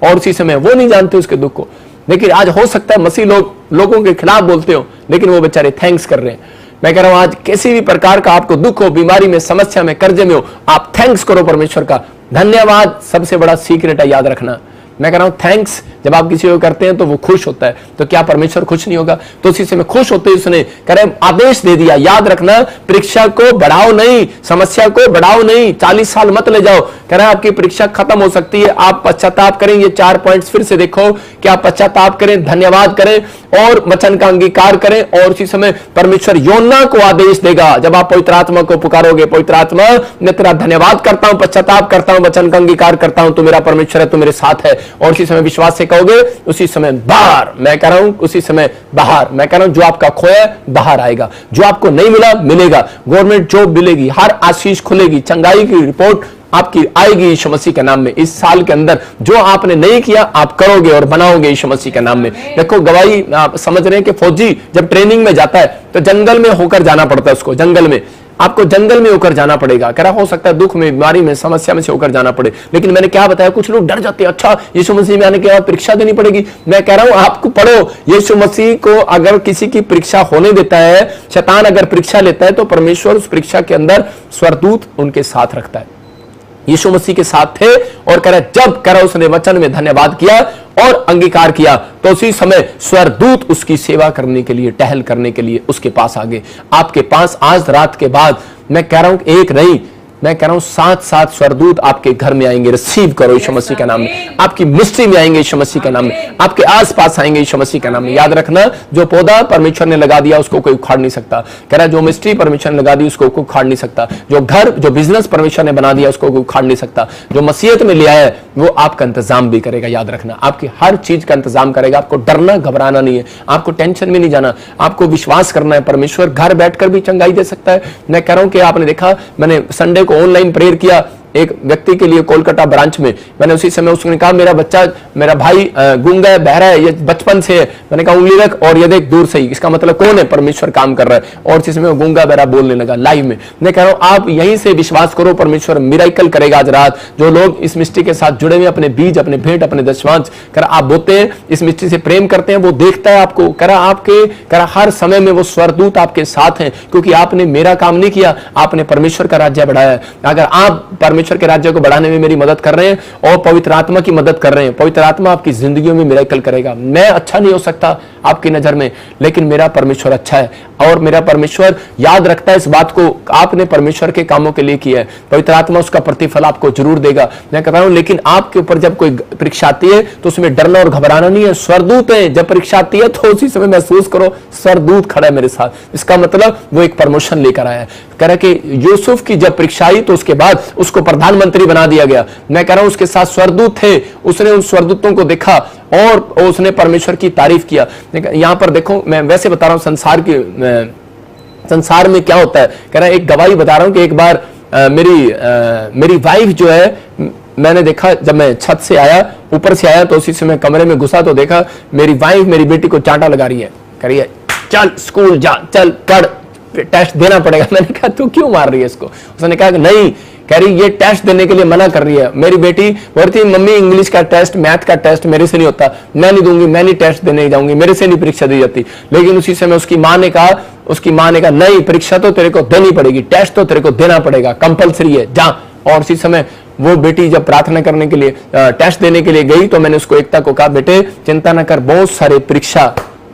और उसी समय वो नहीं जानते उसके दुख को। लेकिन आज हो सकता है मसीह लोगों के खिलाफ बोलते हो, लेकिन वो बेचारे थैंक्स कर रहे हैं। मैं कह रहा हूं आज किसी भी प्रकार का आपको दुख हो, बीमारी में, समस्या में, कर्जे में हो, आप थैंक्स करो परमेश्वर का। धन्यवाद सबसे बड़ा सीक्रेट है, याद रखना। मैं कह रहा हूं थैंक्स जब आप किसी को करते हैं तो वो खुश होता है, तो क्या परमेश्वर खुश नहीं होगा? तो उसी से मैं खुश होते उसने कह रहे आदेश दे दिया। याद रखना परीक्षा को बढ़ाओ नहीं, समस्या को बढ़ाओ नहीं, 40 साल मत ले जाओ। कह रहा है आपकी परीक्षा खत्म हो सकती है, आप पश्चाताप करें। ये 4 पॉइंट्स फिर से देखो कि आप पश्चाताप करें, धन्यवाद करें और वचन का अंगीकार करें। और उसी समय परमेश्वर योना को आदेश देगा, जब आप पवित्र आत्मा को पुकारोगे, पवित्र आत्मा मैं तेरा धन्यवाद करता हूं, पश्चाताप करता हूं, वचन का अंगीकार करता हूं, तू मेरा परमेश्वर है, तू मेरे साथ है, और उसी समय विश्वास से कहोगे उसी समय बाहर। मैं कह रहा हूं उसी समय बाहर। मैं कह रहा हूं जो आपका खोया बाहर आएगा, जो आपको नहीं मिला मिलेगा, गवर्नमेंट जॉब मिलेगी, हर आशीष खुलेगी, चंगाई की रिपोर्ट आपकी आएगी यीशु मसीह के नाम में। इस साल के अंदर जो आपने नहीं किया आप करोगे और बनाओगे यीशु मसीह के नाम में। देखो गवाही आप समझ रहे हैं कि फौजी जब ट्रेनिंग में जाता है तो जंगल में होकर जाना पड़ता है उसको, जंगल में आपको जंगल में होकर जाना पड़ेगा। कह रहा हो सकता है दुख में, बीमारी में, समस्या में से होकर जाना पड़े, लेकिन मैंने क्या बताया कुछ लोग डर जाते हैं, अच्छा यीशु मसीह में आने के बाद परीक्षा देनी पड़ेगी। मैं कह रहा हूं आपको पढ़ो, यीशु मसीह को अगर किसी की परीक्षा होने देता है, शैतान अगर परीक्षा लेता है, तो परमेश्वर उस परीक्षा के अंदर स्वर्गदूत उनके साथ रखता है। यीशु मसीह के साथ थे और कह रहा जब कह रहा उसने वचन में धन्यवाद किया और अंगीकार किया, तो उसी समय स्वर्गदूत उसकी सेवा करने के लिए, टहल करने के लिए उसके पास आ गए। आपके पास आज रात के बाद मैं कह रहा हूं एक नहीं मैं कह रहा हूं 7 स्वर्गदूत आपके घर में आएंगे। रिसीव करो यीशु मसीह के नाम में। आपकी मिस्ट्री में आएंगे यीशु मसीह के नाम में। आपके आसपास आएंगे यीशु मसीह के नाम में। याद रखना, जो पौधा परमेश्वर ने लगा दिया उसको कोई उखाड़ नहीं सकता। कह रहा है जो मिस्ट्री परमेश्वर ने लगा दी उसको कोई उखाड़ नहीं सकता। जो घर, जो बिजनेस परमेश्वर ने बना दिया उसको कोई उखाड़ नहीं सकता। जो मसीहत में ले आया है वो आपका इंतजाम भी करेगा। याद रखना, आपकी हर चीज का इंतजाम करेगा। आपको डरना घबराना नहीं है, आपको टेंशन में नहीं जाना, आपको विश्वास करना है। परमेश्वर घर बैठकर भी चंगाई दे सकता है। मैं कह रहा हूं कि आपने देखा, मैंने संडे को ऑनलाइन प्रेयर किया एक व्यक्ति के लिए कोलकाता ब्रांच में। मैंने उसी समय उसने कहा मेरा बच्चा, मेरा भाई गूंगा है, बहरा है, ये बचपन से है। मैंने कहा उंगली रख और ये देख दूर से ही। इसका मतलब कौन है? परमेश्वर काम कर रहा है। और जिसमें वो गूंगा बहरा बोलने लगा लाइव में। मैं कह रहा हूं आप यहीं से विश्वास करो, परमेश्वर मिरेकल करेगा आज रात। जो लोग इस मिस्ट्री के साथ जुड़े हुए, अपने बीज, अपने भेंट, अपने दशमांश कर आप बोते हैं, इस मिस्ट्री से प्रेम करते हैं, वो देखता है आपको। करा आपके करा हर समय में वो स्वर्गदूत आपके साथ हैं, क्योंकि आपने मेरा काम नहीं किया, आपने परमेश्वर का राज्य बढ़ाया है। अगर आप परमेश्वर के राज्य को बढ़ाने में मेरी मदद कर रहे हैं और पवित्र आत्मा की मदद कर रहे हैं, पवित्र आत्मा आपकी जिंदगियों में मिरेकल करेगा। मैं अच्छा नहीं हो सकता आपकी नजर में, लेकिन मेरा परमेश्वर अच्छा है और मेरा परमेश्वर याद रखता है इस बात को। आपने परमेश्वर के कामों के लिए किया है, पवित्र आत्मा उसका प्रतिफल आपको जरूर देगा। मैं कहता हूं, लेकिन आपके ऊपर जब कोई परीक्षा आती है तो उसमें डरना और घबराना नहीं है। स्वर्गदूत है, जब परीक्षा आती है तो उसी समय महसूस करो स्वर्गदूत खड़ा है मेरे साथ। इसका मतलब वो एक प्रमोशन लेकर आया है। कह रहा कि यूसुफ की जब परीक्षा आई तो उसके बाद उसको प्रधानमंत्री बना दिया गया। मैं कह रहा हूं उसके साथ स्वर्गदूत थे, उसने उन स्वर्गदूतों को देखा और उसने परमेश्वर की तारीफ किया। यहां पर देखो, मैं वैसे बता रहा हूं संसार में क्या होता है। कह रहा है एक गवाही बता रहा हूं कि एक बार मेरी वाइफ जो है, मैंने देखा जब मैं छत से आया, ऊपर से आया तो उसी समय कमरे में घुसा तो देखा मेरी वाइफ मेरी बेटी को चांटा लगा रही है। कह रही है चल स्कूल जा, चल पढ़, टेस्ट देना पड़ेगा। मैंने कहा तू क्यों मार रही है इसको? उसने कहा कि नहीं, कह रही ये टेस्ट देने के लिए मना कर रही है। मेरी बेटी बोलती मम्मी इंग्लिश का टेस्ट, मैथ का टेस्ट मेरे से नहीं होता, मैं नहीं दूंगी, मैं नहीं टेस्ट देने जाऊंगी, मेरे से नहीं परीक्षा दी जाती। लेकिन उसी समय उसकी माँ ने कहा नहीं, परीक्षा तो तेरे को देनी पड़ेगी, टेस्ट तो तेरे को देना पड़ेगा, कंपलसरी है, जा। और उसी समय वो बेटी जब प्रार्थना करने के लिए टेस्ट देने के लिए गई तो मैंने उसको एकता को कहा बेटे चिंता न कर, बहुत सारे परीक्षा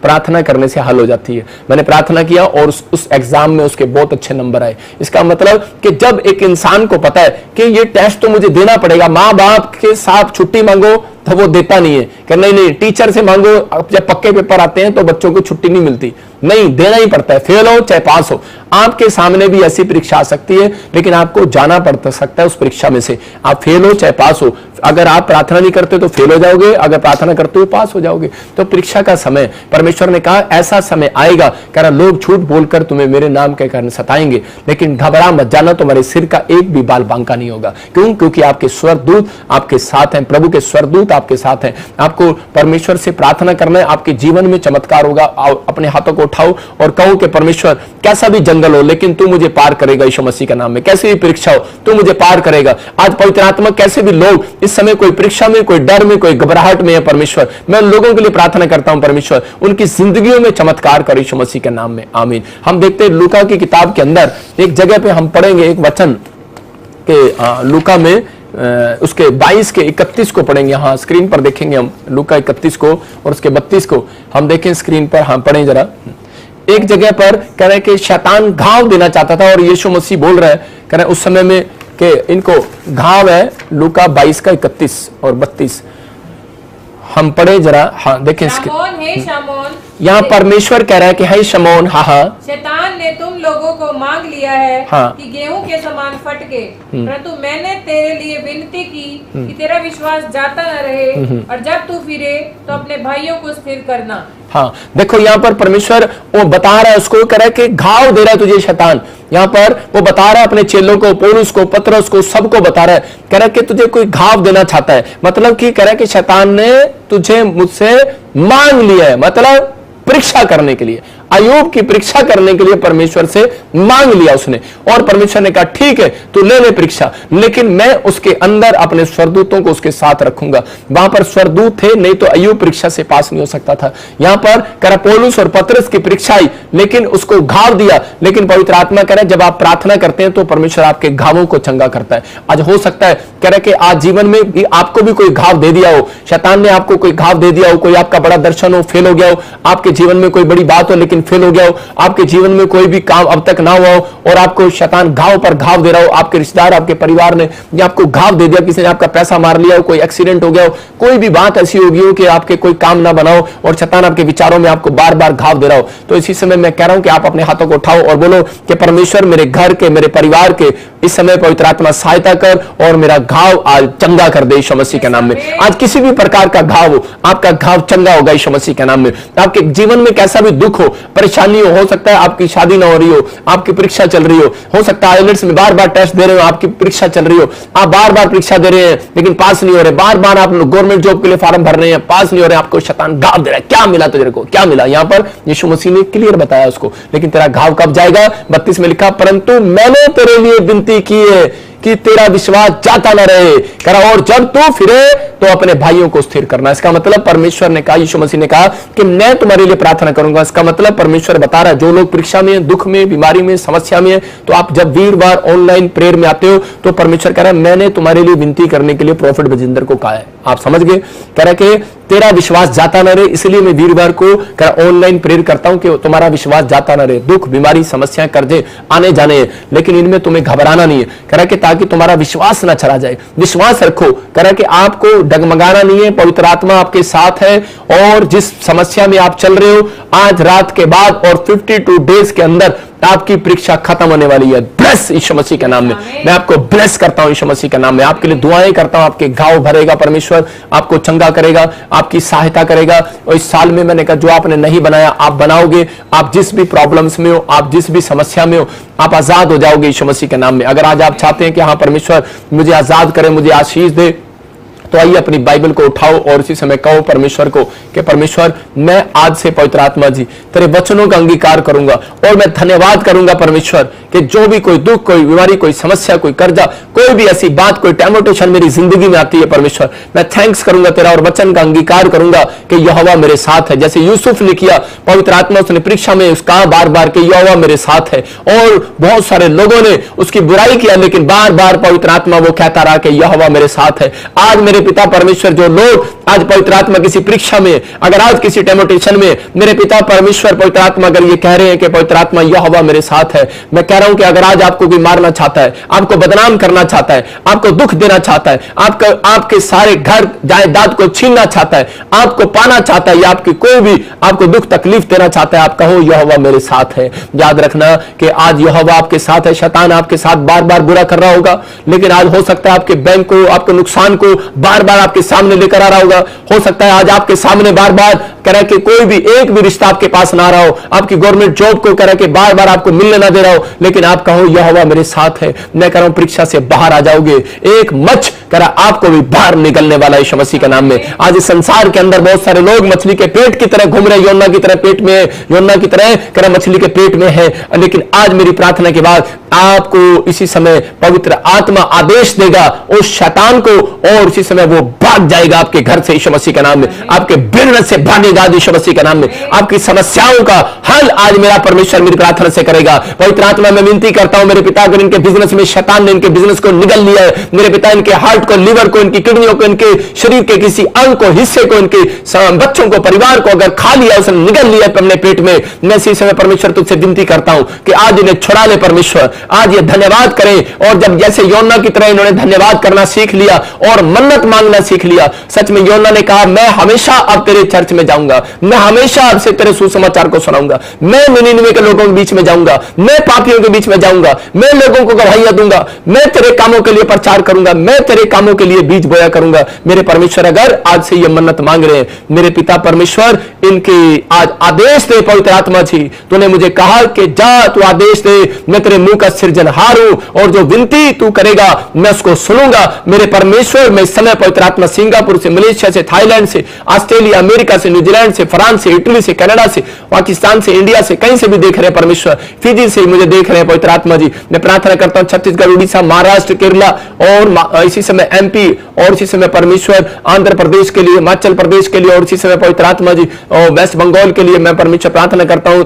प्रार्थना करने से हल हो जाती है। मैंने प्रार्थना किया और उस एग्जाम में उसके बहुत अच्छे नंबर आए। इसका मतलब कि जब एक इंसान को पता है कि ये टेस्ट तो मुझे देना पड़ेगा, माँ बाप के साथ छुट्टी मांगो तो वो देता नहीं है कि नहीं टीचर से मांगो, जब पक्के पेपर आते हैं तो बच्चों को छुट्टी नहीं मिलती, नहीं देना ही पड़ता है, फेल हो चाहे पास हो। आपके सामने भी ऐसी परीक्षा आ सकती है, लेकिन आपको जाना पड़ सकता है उस परीक्षा में से। आप फेल हो चाहे पास हो, अगर आप प्रार्थना नहीं करते तो फेल हो जाओगे, अगर प्रार्थना करते हो पास हो जाओगे। तो परीक्षा का समय, परमेश्वर ने कहा ऐसा समय आएगा, कह रहा लोग झूठ बोलकर तुम्हें मेरे नाम के कारण सताएंगे, लेकिन घबरा मत जाना, तुम्हारे सिर का एक भी बाल बांका नहीं होगा। क्यों? क्योंकि आपके स्वर्गदूत आपके साथ हैं, प्रभु के स्वर्गदूत आपके साथ हैं। आपको परमेश्वर से प्रार्थना करना है, आपके जीवन में चमत्कार होगा। अपने हाथों को उठाओ और कहो कि परमेश्वर कैसा भी जंगल हो लेकिन तू मुझे पार करेगा यीशु मसीह का नाम में, कैसी भी परीक्षा हो तू मुझे पार करेगा। आज पवित्र आत्मा कैसे भी लोग इस समय कोई परीक्षा में, कोई डर में, कोई घबराहट में है, परमेश्वर मैं उन लोगों के लिए प्रार्थना करता हूं, परमेश्वर उनकी जिंदगियों में चमत्कार कर यीशु मसीह के नाम में, आमीन। हम देखते हैं लूका की किताब के अंदर एक जगह पे हम पढ़ेंगे एक वचन के लूका में उसके 22 के 31 को पढ़ेंगे। हाँ स्क्रीन पर देखेंगे हम लूका 31 को और उसके 32 को हम देखें स्क्रीन पर। हम पढ़ें जरा। एक जगह पर कह रहे कि शैतान घाव देना चाहता था और यीशु मसीह बोल रहा है, कह रहे उस समय में कि इनको घाव है। लूका 22 का 31 और 32 हम पढ़े जरा। हाँ देखें यहाँ परमेश्वर कह रहा है कि हे शमौन, हाँ शैतान ने तुम लोगों को मांग लिया है कि गेहूं के समान फटके, परंतु मैंने तेरे लिए विनती की कि तेरा विश्वास जाता न रहे, और जब तू फिरे तो अपने भाइयों को स्थिर करना। हाँ देखो यहाँ पर परमेश्वर वो बता रहा है, उसको कह रहा है कि घाव दे रहा है तुझे शैतान। यहाँ पर वो बता रहा है अपने चेलों को, पौलुस को, पतरस को, सबको बता रहा है, कह रहा है कि तुझे कोई घाव देना चाहता है। मतलब कि कह रहा है कि शैतान ने तुझे मुझसे मांग लिया है, मतलब परीक्षा करने के लिए, अय्यूब की परीक्षा करने के लिए परमेश्वर से मांग लिया उसने। और परमेश्वर ने कहा ठीक है तू ले ले परीक्षा, लेकिन मैं उसके अंदर अपने स्वर्गदूतों को उसके साथ रखूंगा। वहां पर स्वर्गदूत थे, नहीं तो अय्यूब परीक्षा से पास नहीं हो सकता था। यहां पर कह रहा पौलुस और पतरस की परीक्षा आई, लेकिन उसको घाव दिया। लेकिन पवित्र आत्मा कह रहा जब आप प्रार्थना करते हैं तो परमेश्वर आपके घावों को चंगा करता है। आज हो सकता है कह रहा कि आज जीवन में भी आपको भी कोई घाव दे दिया हो, शैतान ने आपको कोई घाव दे दिया हो, कोई आपका बड़ा दर्शन हो, फेल हो गया हो, आपके जीवन में कोई बड़ी बात हो, लेकिन लेकिन फेल हो गया हो, आपके जीवन में कोई भी काम अब तक ना हुआ हो और आपको शैतान घाव पर घाव दे रहा हो, आपके रिश्तेदार, आपके परिवार ने या आपको घाव दे दिया, किसी ने आपका पैसा मार लिया हो, कोई एक्सीडेंट हो गया हो, कोई भी बात ऐसी होगी हो कि आपके कोई काम ना बनाओ और शैतान आपके विचारों में आपको बार बार घाव दे रहा हो, तो इसी समय मैं कह रहा हूं कि आप अपने हाथों को उठाओ और बोलो कि परमेश्वर मेरे घर के, मेरे परिवार के इस समय पवित्र आत्मा सहायता कर और मेरा घाव आज चंगा कर दे यीशु मसीह के नाम में। आज किसी भी प्रकार का घाव हो, आपका घाव चंगा होगा यीशु मसीह के नाम में। आपके जीवन में कैसा भी दुख हो, परेशानी हो सकता है आपकी शादी ना हो रही हो, आपकी परीक्षा चल रही हो सकता है आईएलटीएस में बार बार टेस्ट दे रहे हो, आपकी परीक्षा चल रही हो, आप बार बार परीक्षा दे रहे हैं लेकिन पास नहीं हो रहे, बार बार आप गवर्नमेंट जॉब के लिए फॉर्म भर रहे हैं, पास नहीं हो रहे, आपको शैतान घाव दे रहा है, क्या मिला तुझे को, क्या मिला? यहां पर यीशु मसीह ने क्लियर बताया उसको, लेकिन तेरा घाव कब जाएगा? 32 में लिखा, परंतु मैंने तेरे लिए विनती की है कि तेरा विश्वास जाता न रहे, करा और जब तू फिरे तो अपने भाइयों को स्थिर करना। इसका मतलब परमेश्वर ने कहा, यीशु मसीह ने कहा कि मैं तुम्हारे लिए प्रार्थना करूंगा। इसका मतलब परमेश्वर बता रहा है जो लोग परीक्षा में, दुख में, बीमारी में, समस्या में है, तो आप जब वीरवार ऑनलाइन प्रेयर में आते हो तो परमेश्वर कह रहा है मैंने तुम्हारे लिए विनती करने के लिए प्रॉफिट बजिंदर को कहा है। आप समझ गए? कह रहा है कि तेरा विश्वास जाता न रहे, इसलिए मैं वीरवार को ऑनलाइन प्रेयर करता हूं कि तुम्हारा विश्वास जाता न रहे। दुख, बीमारी, समस्याएं, कर्जे आने जाने हैं, लेकिन इनमें तुम्हें घबराना नहीं है। कह रहा कि ताकि तुम्हारा विश्वास ना चला जाए, विश्वास रखो। कह रहा कि आपको डगमगाना नहीं है, पवित्र आत्मा आपके साथ है और जिस समस्या में आप चल रहे हो आज रात के बाद और 52 डेज के अंदर आपकी परीक्षा खत्म होने वाली है। ब्लेस यीशु मसीह के नाम में, मैं आपको ब्लेस करता हूं यीशु मसीह के नाम में। आपके लिए दुआएं करता हूं, आपके घाव भरेगा परमेश्वर, आपको चंगा करेगा, आपकी सहायता करेगा। और इस साल में मैंने कहा जो आपने नहीं बनाया आप बनाओगे। आप जिस भी प्रॉब्लम्स में हो, आप जिस भी समस्या में हो, आप आजाद हो जाओगे यीशु मसीह के नाम में। अगर आज आप चाहते हैं कि हाँ परमेश्वर मुझे आजाद करे, मुझे आशीष दे, तो आइए अपनी बाइबल को उठाओ और इसी समय कहो परमेश्वर को कि परमेश्वर मैं आज से पवित्र आत्मा जी तेरे वचनों का अंगीकार करूंगा और मैं धन्यवाद करूंगा परमेश्वर कि जो भी कोई दुख, कोई बीमारी, कोई समस्या, कोई कर्जा, कोई भी ऐसी बात, कोई टेम्पटेशन मेरी जिंदगी में आती है परमेश्वर, मैं थैंक्स करूंगा तेरा और वचन का अंगीकार करूंगा कि यहोवा मेरे साथ है। जैसे यूसुफ ने किया, पवित्र आत्मा उसने परीक्षा में उसका बार बार कि यहोवा मेरे साथ है, और बहुत सारे लोगों ने उसकी बुराई किया लेकिन बार बार पवित्र आत्मा वो कहता रहा कि यहोवा मेरे साथ है। आज मेरे पिता परमेश्वर जो लोग आज पवित्र आत्मा किसी परीक्षा में, अगर आज किसी टेम्पटेशन में, मेरे पिता परमेश्वर पवित्र आत्मा अगर ये कह रहे हैं कि पवित्र आत्मा यहोवा मेरे साथ है, मैं कह रहा हूं कि अगर आज आपको कोई मारना चाहता है, आपको बदनाम करना चाहता है, आपको दुख देना चाहता है, आपके सारे घर जायदाद को छीनना चाहता है, आपको पाना चाहता है या आपकी कोई भी आपको दुख तकलीफ देना चाहता है, आप कहो यहोवा मेरे साथ है। याद रखना कि आज यहोवा आपके साथ है। शैतान आपके साथ बार बार बुरा कर रहा होगा, लेकिन आज हो सकता है आपके बैंक को, आपके नुकसान को बार बार आपके सामने लेकर आ रहा होगा। हो सकता है आज आपके सामने बार बार कह रहा है कि कोई भी एक भी रिश्ता आपके पास ना रहा हो, आपकी गवर्नमेंट जॉब को कह रहा है कि बार बार आपको मिलने ना दे रहा हो, लेकिन आप कहो यहोवा मेरे साथ है। मैं कह रहा हूं परीक्षा से बाहर आ जाओगे। एक मच कह रहा आपको भी बाहर निकलने वाला है यीशु मसीह के नाम में। आज इस संसार के अंदर बहुत सारे लोग मछली के पेट की तरह घूम रहे, योना की तरह पेट में, योना की तरह कह रहा मछली के पेट में है, लेकिन आज मेरी प्रार्थना के बाद आपको इसी समय पवित्र आत्मा आदेश देगा उस शैतान को, और इसी समय वो भाग जाएगा आपके घर से यीशु मसीह के नाम में, आपके बिजनेस से भागेगा यीशु मसीह के नाम में। आपकी समस्याओं का हल आज मेरा परमेश्वर मेरी प्रार्थना से करेगा। पवित्र आत्मा में विनती करता हूं मेरे पिता, अगर इनके बिजनेस में शैतान ने इनके बिजनेस को निगल लिया है, मेरे पिता इनके हार्ट को, लिवर को, इनकी किडनियों को, इनके शरीर के किसी अंग को, हिस्से को, इनके बच्चों को, परिवार को अगर खा लिया, उसने निगल लिया अपने पेट में, मैं इसी समय परमेश्वर तुझसे विनती करता हूं कि आज इन्हें छुड़ा ले परमेश्वर। आज ये धन्यवाद करें, और जब जैसे योना की तरह इन्होंने धन्यवाद करना सीख लिया और मन्नत मांगना सीख लिया। सच में योना ने कहा मैं हमेशा अब तेरे चर्च में जाऊंगा, मैं हमेशा अब से तेरे सुसमाचार को सुनाऊंगा, मैं निनिनवे के लोगों के बीच में जाऊंगा, मैं पापियों के बीच में जाऊंगा, मैं लोगों को गवाहियां दूंगा, मैं तेरे कामों के लिए प्रचार करूंगा, मैं तेरे कामों के लिए बीज बोया करूंगा। मेरे परमेश्वर अगर आज से ये मन्नत मांग रहे हैं, मेरे पिता परमेश्वर इनके आज आदेश दे। पवित्र आत्मा जी तूने मुझे कहा कि जा तू आदेश दे, मैं तेरे मुंह का सृजनहार हूं और जो विनती तू करेगा मैं उसको सुनूंगा। मेरे परमेश्वर मैं इस समय पवित्र आत्मा सिंगापुर से, मलेशिया से, थाईलैंड से, ऑस्ट्रेलिया, अमेरिका से, न्यूजीलैंड से, फ्रांस से, इटली से, कनाडा से, पाकिस्तान से, इंडिया से, कहीं से भी देख रहे हैं परमेश्वर, फिजी से मुझे देख रहे हैं पवित्र आत्मा जी। मैं प्रार्थना करता हूं छत्तीसगढ़, उड़ीसा, महाराष्ट्र, केरला और इसी समय समय MP, और इसी समय परमेश्वर आंध्र प्रदेश के लिए, हिमाचल प्रदेश के लिए, और इसी समय पवित्र आत्मा जी वेस्ट बंगाल के लिए मैं परमेश्वर प्रार्थना करता हूँ,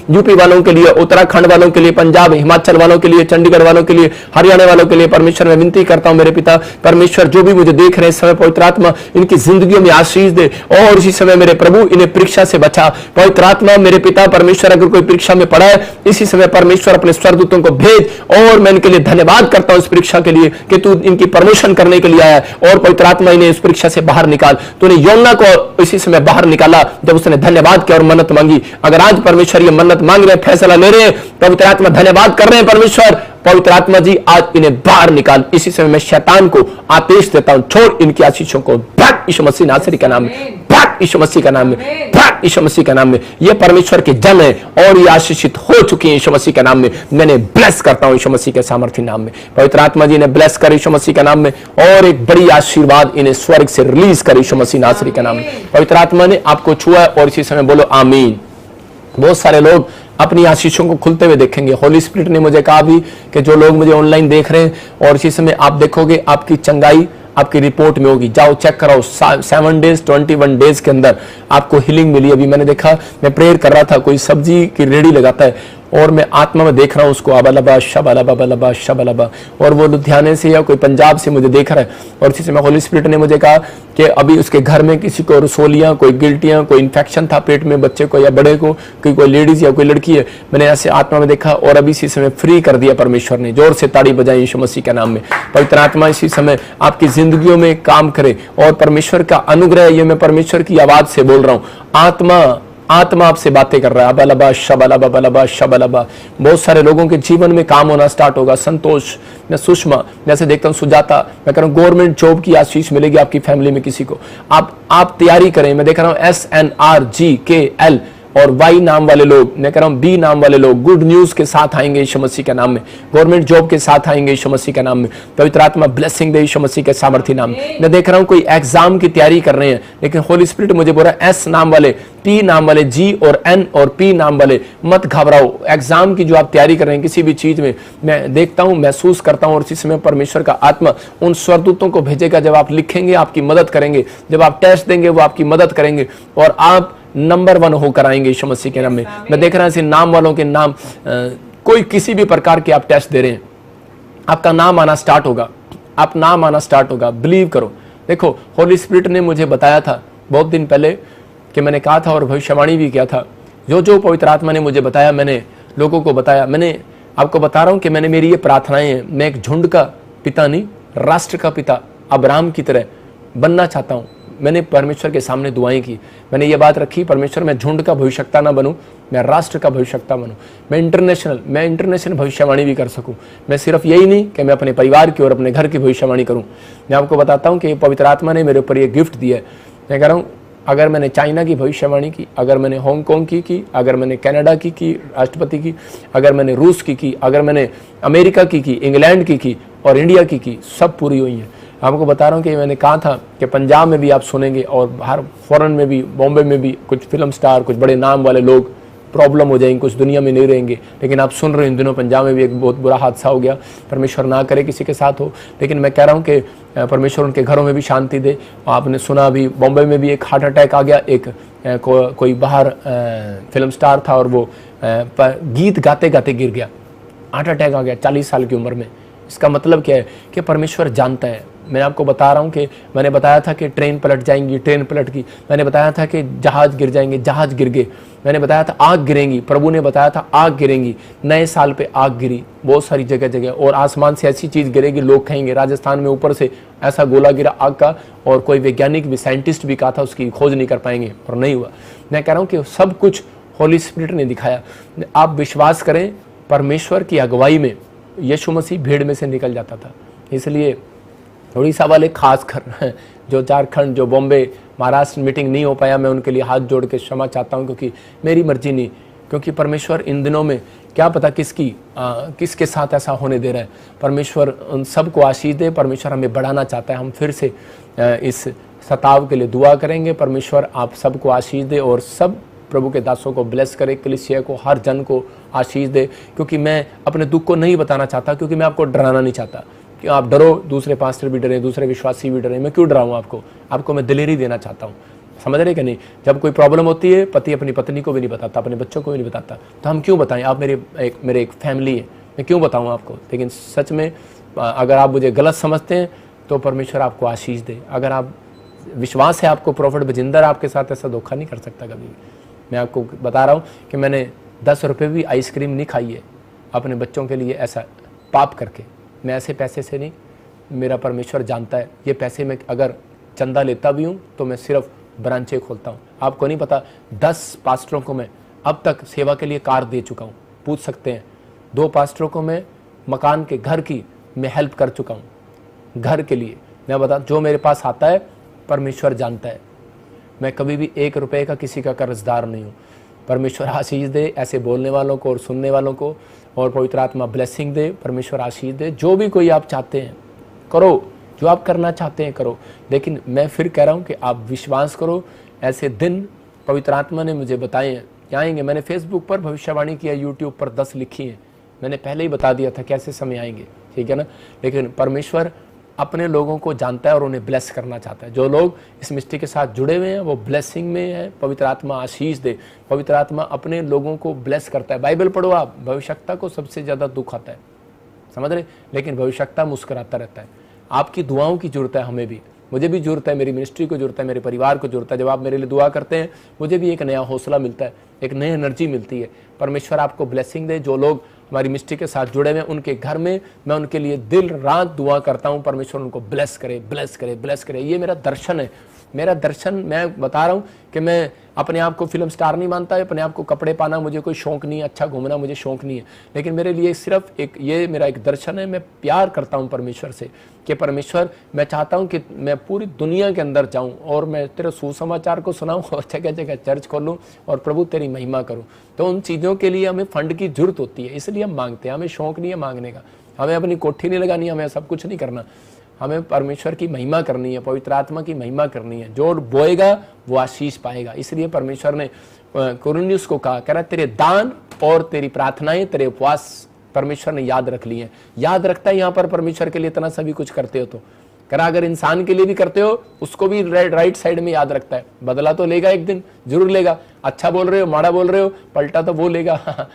यूपी वालों के लिए, उत्तराखंड वालों के लिए, पंजाब हिमाचल वालों के लिए, चंडीगढ़ वालों के लिए, हरियाणा वालों के लिए परमेश्वर मैं विनती करता हूं मेरे पिता परमेश्वर, जो भी मुझे देख रहे हैं इस समय पवित्र आत्मा इनकी जिंदगियों में आशीष दे, और इसी समय मेरे प्रभु इन्हें परीक्षा से बचा। पवित्र आत्मा मेरे पिता परमेश्वर, अगर कोई परीक्षा में पड़ा है इसी समय परमेश्वर अपने स्वर्गदूतों को भेज, और मैं इनके लिए धन्यवाद करता हूं इस परीक्षा के लिए कि तू इनकी प्रमोशन करने के लिए आया, और पवित्र आत्मा इन्हें इस परीक्षा से बाहर निकाल। तूने योना को इसी समय बाहर निकाला जब उसने धन्यवाद किया और मन्नत मांगी। अगर आज परमेश्वर ये मन्नत मांग रहे हैं, फैसला ले रहे हैं, पवित्र आत्मा धन्यवाद कर रहे हैं परमेश्वर, पवित्र आत्मा जी आज इन्हें बाहर निकाल। इसी समय मैं शैतान को आदेश देता हूं, छोड़ इनकी आशीषों को, भाग यीशु मसीह नासरी का नाम में, भाग यीशु मसीह का नाम में, भाग यीशु मसीह का नाम में। ये परमेश्वर के जन है और ये आशीषित हो चुकी है यीशु मसीह के नाम में। मैंने ब्लेस करता हूं यीशु मसीह के सामर्थ्य नाम में। पवित्र आत्मा जी ने ब्लेस कर यीशु मसीह के नाम में, और एक बड़ी आशीर्वाद इन्हें स्वर्ग से रिलीज कर यीशु मसीह नासरी का नाम में। पवित्र आत्मा ने आपको छुआ और इसी समय बोलो आमीन। बहुत सारे लोग अपनी आशीषों को खुलते हुए देखेंगे। होली स्पिरिट ने मुझे कहा भी कि जो लोग मुझे ऑनलाइन देख रहे हैं और इसी समय आप देखोगे आपकी चंगाई आपकी रिपोर्ट में होगी, जाओ चेक कराओ। 7 डेज 21 डेज के अंदर आपको हीलिंग मिली। अभी मैंने देखा, मैं प्रेयर कर रहा था, कोई सब्जी की रेडी लगाता है और मैं आत्मा में देख रहा हूं उसको, अबलबा शबलबा बलबा शबलबा, और वो लुधियाने से या कोई पंजाब से मुझे देख रहा है। और इसी समय होली स्पिरिट ने मुझे कहा कि अभी उसके घर में किसी को रसोलियां, कोई गिल्टियां, कोई इन्फेक्शन था पेट में, बच्चे को या बड़े को, कोई लेडीज या कोई लड़की है। मैंने ऐसे आत्मा में देखा और अभी इसी समय फ्री कर दिया परमेश्वर ने। जोर से ताड़ी बजाई यीशु मसीह के नाम में। पवित्र आत्मा इसी समय आपकी जिंदगियों में काम करे और परमेश्वर का अनुग्रह, ये मैं परमेश्वर की आवाज से बोल रहा हूं, आत्मा आपसे बातें कर रहा है। अबलबा शबलबा बलबा शबलबा। बहुत सारे लोगों के जीवन में काम होना स्टार्ट होगा। संतोष, मैं सुषमा, जैसे देखता हूँ सुजाता, मैं कह रहा हूँ गवर्नमेंट जॉब की आशीष मिलेगी आपकी फैमिली में किसी को। आप तैयारी करें। मैं देख रहा हूँ SNRGKL और Y नाम वाले लोग, मैं कह रहा हूं B नाम वाले लोग गुड न्यूज के साथ आएंगे यीशु मसीह के नाम में, गवर्नमेंट जॉब के साथ आएंगे यीशु मसीह के नाम में। पवित्र आत्मा ब्लेसिंग दे यीशु मसीह के सामर्थ्य नाम में। मैं देख रहा हूं कोई एग्जाम की तैयारी कर रहे हैं, लेकिन होली स्पिरिट मुझे बोल रहा है S नाम वाले, P नाम वाले, G और N और P नाम वाले मत घबराओ। एग्जाम की जो आप तैयारी कर रहे हैं किसी भी चीज में, मैं देखता हूं, महसूस करता हूं, और इसी समय परमेश्वर का आत्मा उन स्वर्गदूतों को भेजेगा। जब आप लिखेंगे आपकी मदद करेंगे, जब आप टेस्ट देंगे वो आपकी मदद करेंगे, और आप नंबर 1 होकर आएंगे यीशु मसीह के नाम में। मैं देख रहा हूं नाम वालों के नाम, कोई किसी भी प्रकार के आप टेस्ट दे रहे हैं, आपका नाम आना स्टार्ट होगा, आप नाम आना स्टार्ट होगा। बिलीव करो। देखो होली स्पिरिट ने मुझे बताया था बहुत दिन पहले कि मैंने कहा था और भविष्यवाणी भी किया था, जो पवित्र आत्मा ने मुझे बताया मैंने लोगों को बताया। मैंने आपको बता रहा हूं कि मैंने मेरी ये प्रार्थनाएं हैं। मैं एक झुंड का पिता नहीं, राष्ट्र का पिता अब्राहम की तरह बनना चाहता हूं। मैंने परमेश्वर के सामने दुआएं की, मैंने ये बात रखी, परमेश्वर मैं झुंड का भविष्यवक्ता ना बनूं, मैं राष्ट्र का भविष्यवक्ता बनूं, मैं इंटरनेशनल भविष्यवाणी भी कर सकूं। मैं सिर्फ यही नहीं कि मैं अपने परिवार की और अपने घर की भविष्यवाणी करूं। मैं आपको बताता हूं कि पवित्र आत्मा ने मेरे ऊपर ये गिफ्ट दिया है। मैं कह रहा हूं, अगर मैंने चाइना की भविष्यवाणी की, अगर मैंने हांगकांग की, अगर मैंने कनाडा की राष्ट्रपति की, अगर मैंने रूस की, अगर मैंने अमेरिका की, इंग्लैंड की और इंडिया की, सब पूरी हुई हैं। आपको बता रहा हूँ कि मैंने कहा था कि पंजाब में भी आप सुनेंगे और बाहर फॉरेन में भी, बॉम्बे में भी कुछ फिल्म स्टार, कुछ बड़े नाम वाले लोग प्रॉब्लम हो जाएंगे, कुछ दुनिया में नहीं रहेंगे। लेकिन आप सुन रहे हो इन दिनों पंजाब में भी एक बहुत बुरा हादसा हो गया, परमेश्वर ना करे किसी के साथ हो, लेकिन मैं कह रहा हूँ कि परमेश्वर उनके घरों में भी शांति दे। आपने सुना अभी बॉम्बे में भी एक हार्ट अटैक आ गया, एक कोई बाहर फिल्म स्टार था और वो गीत गाते गाते गिर गया, हार्ट अटैक आ गया 40 साल की उम्र में। इसका मतलब क्या है कि परमेश्वर जानता है। मैं आपको बता रहा हूँ कि मैंने बताया था कि ट्रेन पलट जाएंगी, ट्रेन पलट गई। मैंने बताया था कि जहाज गिर जाएंगे, जहाज गिर गए। मैंने बताया था आग गिरेंगी, प्रभु ने बताया था आग गिरेंगी। नए साल पे आग गिरी बहुत सारी जगह जगह, और आसमान से ऐसी चीज़ गिरेगी लोग कहेंगे। राजस्थान में ऊपर से ऐसा गोला गिरा आग का, और कोई वैज्ञानिक भी, साइंटिस्ट भी कहा था उसकी खोज नहीं कर पाएंगे, और नहीं हुआ। मैं कह रहा हूँ कि सब कुछ होली स्पिरिट ने दिखाया। आप विश्वास करें, परमेश्वर की अगुवाई में यीशु मसीह भीड़ में से निकल जाता था। इसलिए उड़ीसा वाले खास कर, जो झारखंड, जो बॉम्बे, महाराष्ट्र मीटिंग नहीं हो पाया, मैं उनके लिए हाथ जोड़ के क्षमा चाहता हूं, क्योंकि मेरी मर्जी नहीं, क्योंकि परमेश्वर इन दिनों में क्या पता किसके साथ ऐसा होने दे रहा है। परमेश्वर उन सबको आशीष दे। परमेश्वर हमें बढ़ाना चाहता है। हम फिर से इस सताव के लिए दुआ करेंगे। परमेश्वर आप सबको आशीष दे और सब प्रभु के दासों को ब्लेस करे, कलीसिया को, हर जन को आशीष दे। क्योंकि मैं अपने दुख को नहीं बताना चाहता, क्योंकि मैं आपको डराना नहीं चाहता। कि आप डरो, दूसरे पास्टर भी डरे, दूसरे विश्वासी भी डरे। मैं क्यों डराऊँ आपको मैं दिलेरी देना चाहता हूँ। समझ रहे कि नहीं? जब कोई प्रॉब्लम होती है, पति अपनी पत्नी को भी नहीं बताता, अपने बच्चों को भी नहीं बताता, तो हम क्यों बताएं? आप मेरे एक फैमिली है, मैं क्यों बताऊँ आपको? लेकिन सच में अगर आप मुझे गलत समझते हैं तो परमेश्वर आपको आशीष दे। अगर आप विश्वास है आपको, प्रॉफिट बजिंदर आपके साथ ऐसा धोखा नहीं कर सकता कभी भी। मैं आपको बता रहा हूँ कि मैंने 10 रुपये भी आइसक्रीम नहीं खाई है अपने बच्चों के लिए ऐसा पाप करके। मैं ऐसे पैसे से नहीं, मेरा परमेश्वर जानता है, ये पैसे में अगर चंदा लेता भी हूँ तो मैं सिर्फ ब्रांचें खोलता हूँ। आपको नहीं पता 10 पास्टरों को मैं अब तक सेवा के लिए कार दे चुका हूँ, पूछ सकते हैं। 2 पास्टरों को मैं मकान के घर की मैं हेल्प कर चुका हूँ, घर के लिए। मैं बता, जो मेरे पास आता है परमेश्वर जानता है। मैं कभी भी 1 रुपये का किसी का कर्जदार नहीं हूँ। परमेश्वर आशीष दे ऐसे बोलने वालों को और सुनने वालों को, और पवित्र आत्मा ब्लेसिंग दे, परमेश्वर आशीष दे। जो भी कोई आप चाहते हैं करो, जो आप करना चाहते हैं करो, लेकिन मैं फिर कह रहा हूँ कि आप विश्वास करो। ऐसे दिन पवित्र आत्मा ने मुझे बताए हैं आएंगे। मैंने फेसबुक पर भविष्यवाणी किया, यूट्यूब पर 10 लिखी हैं, मैंने पहले ही बता दिया था कैसे समय आएंगे, ठीक है ना। लेकिन परमेश्वर अपने लोगों को जानता है और उन्हें ब्लेस करना चाहता है। जो लोग इस मिस्ट्री के साथ जुड़े हुए हैं वो ब्लेसिंग में है। पवित्र आत्मा आशीष दे। पवित्र आत्मा अपने लोगों को ब्लेस करता है। बाइबल पढ़ो आप, भविष्यवक्ता को सबसे ज़्यादा दुख आता है, समझ रहे, लेकिन भविष्यवक्ता मुस्कुराता रहता है। आपकी दुआओं की जरूरत है, हमें भी, मुझे भी जरूरत है, मेरी मिनिस्ट्री को जरूरत है, मेरे परिवार को जरूरत है। जब आप मेरे लिए दुआ करते हैं मुझे भी एक नया हौसला मिलता है, एक नई एनर्जी मिलती है। परमेश्वर आपको ब्लेसिंग दे। जो लोग हमारी मिनिस्ट्री के साथ जुड़े हुए हैं उनके घर में मैं उनके लिए दिन रात दुआ करता हूं, परमेश्वर उनको ब्लेस करे, ब्लेस करे, ब्लेस करे। ये मेरा दर्शन है, मेरा दर्शन। मैं बता रहा हूं कि मैं अपने आप को फिल्म स्टार नहीं मानता है, अपने आप को कपड़े पाना मुझे कोई शौक नहीं है, अच्छा घूमना मुझे शौक नहीं है, लेकिन मेरे लिए सिर्फ एक ये मेरा एक दर्शन है। मैं प्यार करता हूं परमेश्वर से कि परमेश्वर, मैं चाहता हूं कि मैं पूरी दुनिया के अंदर जाऊं और मैं तेरे सुसमाचार को सुनाऊं और जगह जगह चर्च खोलूं और प्रभु तेरी महिमा करूं। तो उन चीज़ों के लिए हमें फंड की जरूरत होती है, इसलिए हम मांगते हैं। हमें शौक नहीं है मांगने का, हमें अपनी कोठी नहीं लगानी, हमें सब कुछ नहीं करना, हमें परमेश्वर की महिमा करनी है, पवित्र आत्मा की महिमा करनी है। जो बोएगा वो आशीष पाएगा। इसलिए परमेश्वर ने कुरिन्युस को कहा, कह रहा तेरे दान और तेरी प्रार्थनाएं, तेरे उपवास परमेश्वर ने याद रख लिए हैं। याद रखता है यहाँ पर परमेश्वर के लिए इतना सभी कुछ करते हो तो। कह रहा अगर इंसान के लिए भी करते हो उसको भी राइट साइड में याद रखता है। बदला तो लेगा, एक दिन जरूर लेगा। अच्छा बोल रहे हो, माड़ा बोल रहे हो, पलटा तो वो लेगा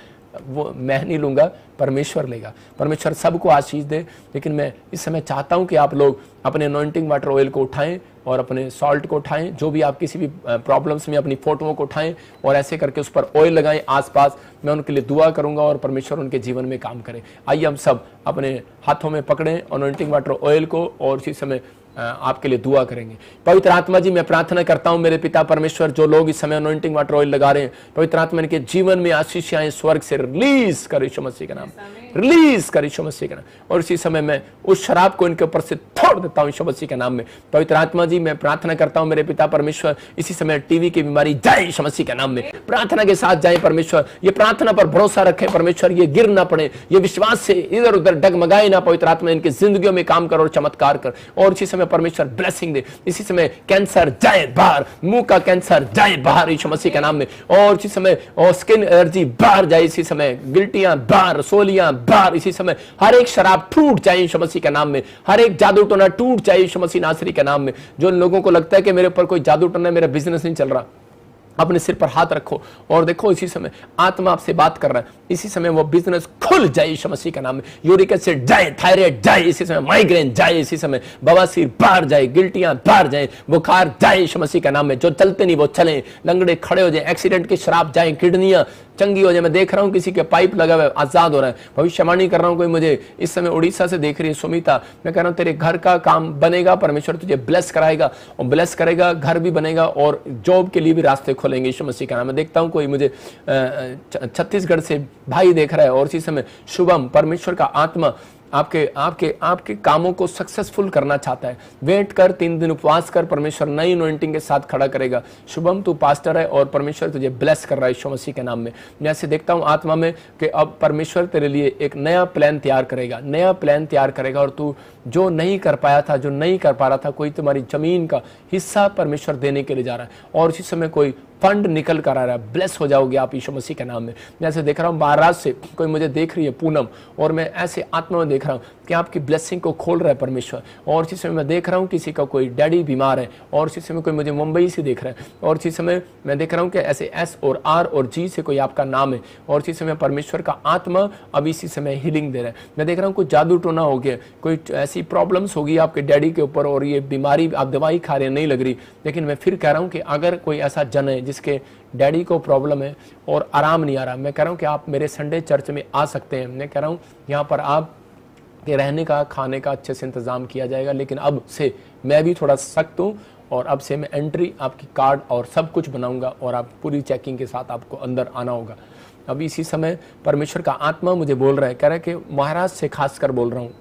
वो मैं नहीं लूंगा, परमेश्वर लेगा। परमेश्वर सबको आशीष दे। लेकिन मैं इस समय चाहता हूं कि आप लोग अपने अनॉइंटिंग वाटर ऑयल को उठाएं और अपने सॉल्ट को उठाएं, जो भी आप किसी भी प्रॉब्लम्स में अपनी फोटोओं को उठाएं और ऐसे करके उस पर ऑयल लगाएं आसपास। मैं उनके लिए दुआ करूंगा और परमेश्वर उनके जीवन में काम करे। आइए हम सब अपने हाथों में पकड़ें अनॉइंटिंग वाटर ऑयल को और इसी समय आपके लिए दुआ करेंगे। पवित्र आत्मा जी, मैं प्रार्थना करता हूं मेरे पिता परमेश्वर, जो लोग इस समय अनॉइंटिंग वाटर ऑयल लगा रहे हैं, पवित्र आत्मा इनके जीवन में आशीष आए, स्वर्ग से रिलीज कर यीशु मसीह के नाम, रिलीज कर यीशु मसीह के नाम। और इसी समय मैं उस शराब को इनके ऊपर से तोड़ देता हूं यीशु मसीह के नाम में। पवित्र आत्मा जी, मैं प्रार्थना करता हूं मेरे पिता परमेश्वर, इसी समय टीवी की बीमारी जाए यीशु मसीह के नाम में। प्रार्थना के साथ जाए परमेश्वर, ये प्रार्थना पर भरोसा रखें परमेश्वर, ये गिर ना पड़े, ये विश्वास से इधर उधर डगमगाए ना। पवित्र आत्मा इनकी जिंदगियों में काम कर और चमत्कार कर। और इसी समय परमेश्वर ब्लेसिंग दे। इसी समय कैंसर जाए बाहर, मुंह का कैंसर जाए बाहर यीशु मसीह के नाम में। और इसी समय और स्किन एलर्जी बाहर जाए, इसी समय गिल्टियां बाहर, सोलियां बाहर, इसी समय हर एक शराब टूट जाए यीशु मसीह के नाम में, हर एक जादू टोना टूट जाए यीशु मसीह नासरी के नाम में। जो लोगों को लगता है कि मेरे ऊपर कोई जादू टोना है, मेरा बिजनेस नहीं चल रहा, अपने सिर पर हाथ रखो और देखो इसी समय आत्मा आपसे बात कर रहा है। इसी समय वो बिजनेस खुल जाए यीशु मसीह का नाम में। यूरिक एसिड जाए, थायराइड जाए, इसी समय माइग्रेन जाए, इसी समय बवासीर बाहर जाए, गिल्टियां बाहर जाए, बुखार जाए यीशु मसीह का नाम में। जो चलते नहीं वो चलें, लंगड़े खड़े हो जाए, एक्सीडेंट की शराब जाए, किडनियां चंगी हो जाए। मैं देख रहा हूं किसी के पाइप लगा हुआ है, आजाद हो रहा है। भविष्यवाणी कर रहा हूं, कोई मुझे इस समय उड़ीसा से देख रही है, सुमिता, मैं कह रहा हूं तेरे घर का काम बनेगा, परमेश्वर तुझे ब्लेस कराएगा और ब्लेस करेगा, घर भी बनेगा और जॉब के लिए भी रास्ते खोलेंगे यीशु मसीह का नाम। मैं देखता हूं कोई मुझे छत्तीसगढ़ से भाई देख रहा है और इसी समय शुभम, परमेश्वर का आत्मा आपके आपके आपके कामों को सक्सेसफुल करना चाहता है। वेट कर, 3 दिन उपवास कर, परमेश्वर नई अनॉइंटिंग के साथ खड़ा करेगा। शुभम, तू पास्टर है और परमेश्वर तुझे ब्लेस कर रहा है यीशु मसीह के नाम में। मैं ऐसे देखता हूं आत्मा में कि अब परमेश्वर तेरे लिए एक नया प्लान तैयार करेगा, नया प्लान तैयार करेगा और तू जो नहीं कर पाया था, जो नहीं कर पा रहा था, कोई तुम्हारी जमीन का हिस्सा परमेश्वर देने के लिए जा रहा है और इसी समय कोई फंड निकल कर आ रहा है। ब्लेस हो जाओगे आप यीशु मसीह के नाम में। मैं ऐसे देख रहा हूँ महाराज से कोई मुझे देख रही है, पूनम, और मैं ऐसे आत्मा में देख रहा हूँ कि आपकी ब्लेसिंग को खोल रहा है परमेश्वर। और इसी समय मैं देख रहा हूँ किसी का कोई डैडी बीमार है, और इसी समय कोई मुझे मुंबई से देख रहा है, और इसी समय मैं देख रहा हूँ कि ऐसे एस और आर और जी से कोई आपका नाम है, और इसी समय परमेश्वर का आत्मा अब इसी समय हीलिंग दे रहा है। मैं देख रहा हूँ कोई जादू टोना हो गया, कोई ऐसी प्रॉब्लम्स होगी आपके डैडी के ऊपर, और ये बीमारी आप दवाई खा रहे हैं नहीं लग रही। लेकिन मैं फिर कह रहा हूँ कि अगर कोई ऐसा जन है जिसके डैडी को प्रॉब्लम है और आराम नहीं आ रहा, मैं कह रहा हूँ कि आप मेरे संडे चर्च में आ सकते हैं। मैं कह रहा हूँ यहाँ पर आप के रहने का खाने का अच्छे से इंतज़ाम किया जाएगा। लेकिन अब से मैं भी थोड़ा सख्त हूँ, और अब से मैं एंट्री आपकी कार्ड और सब कुछ बनाऊंगा, और आप पूरी चेकिंग के साथ आपको अंदर आना होगा। अभी इसी समय परमेश्वर का आत्मा मुझे बोल रहा है, कह रहा है कि महाराज से खासकर बोल रहा हूँ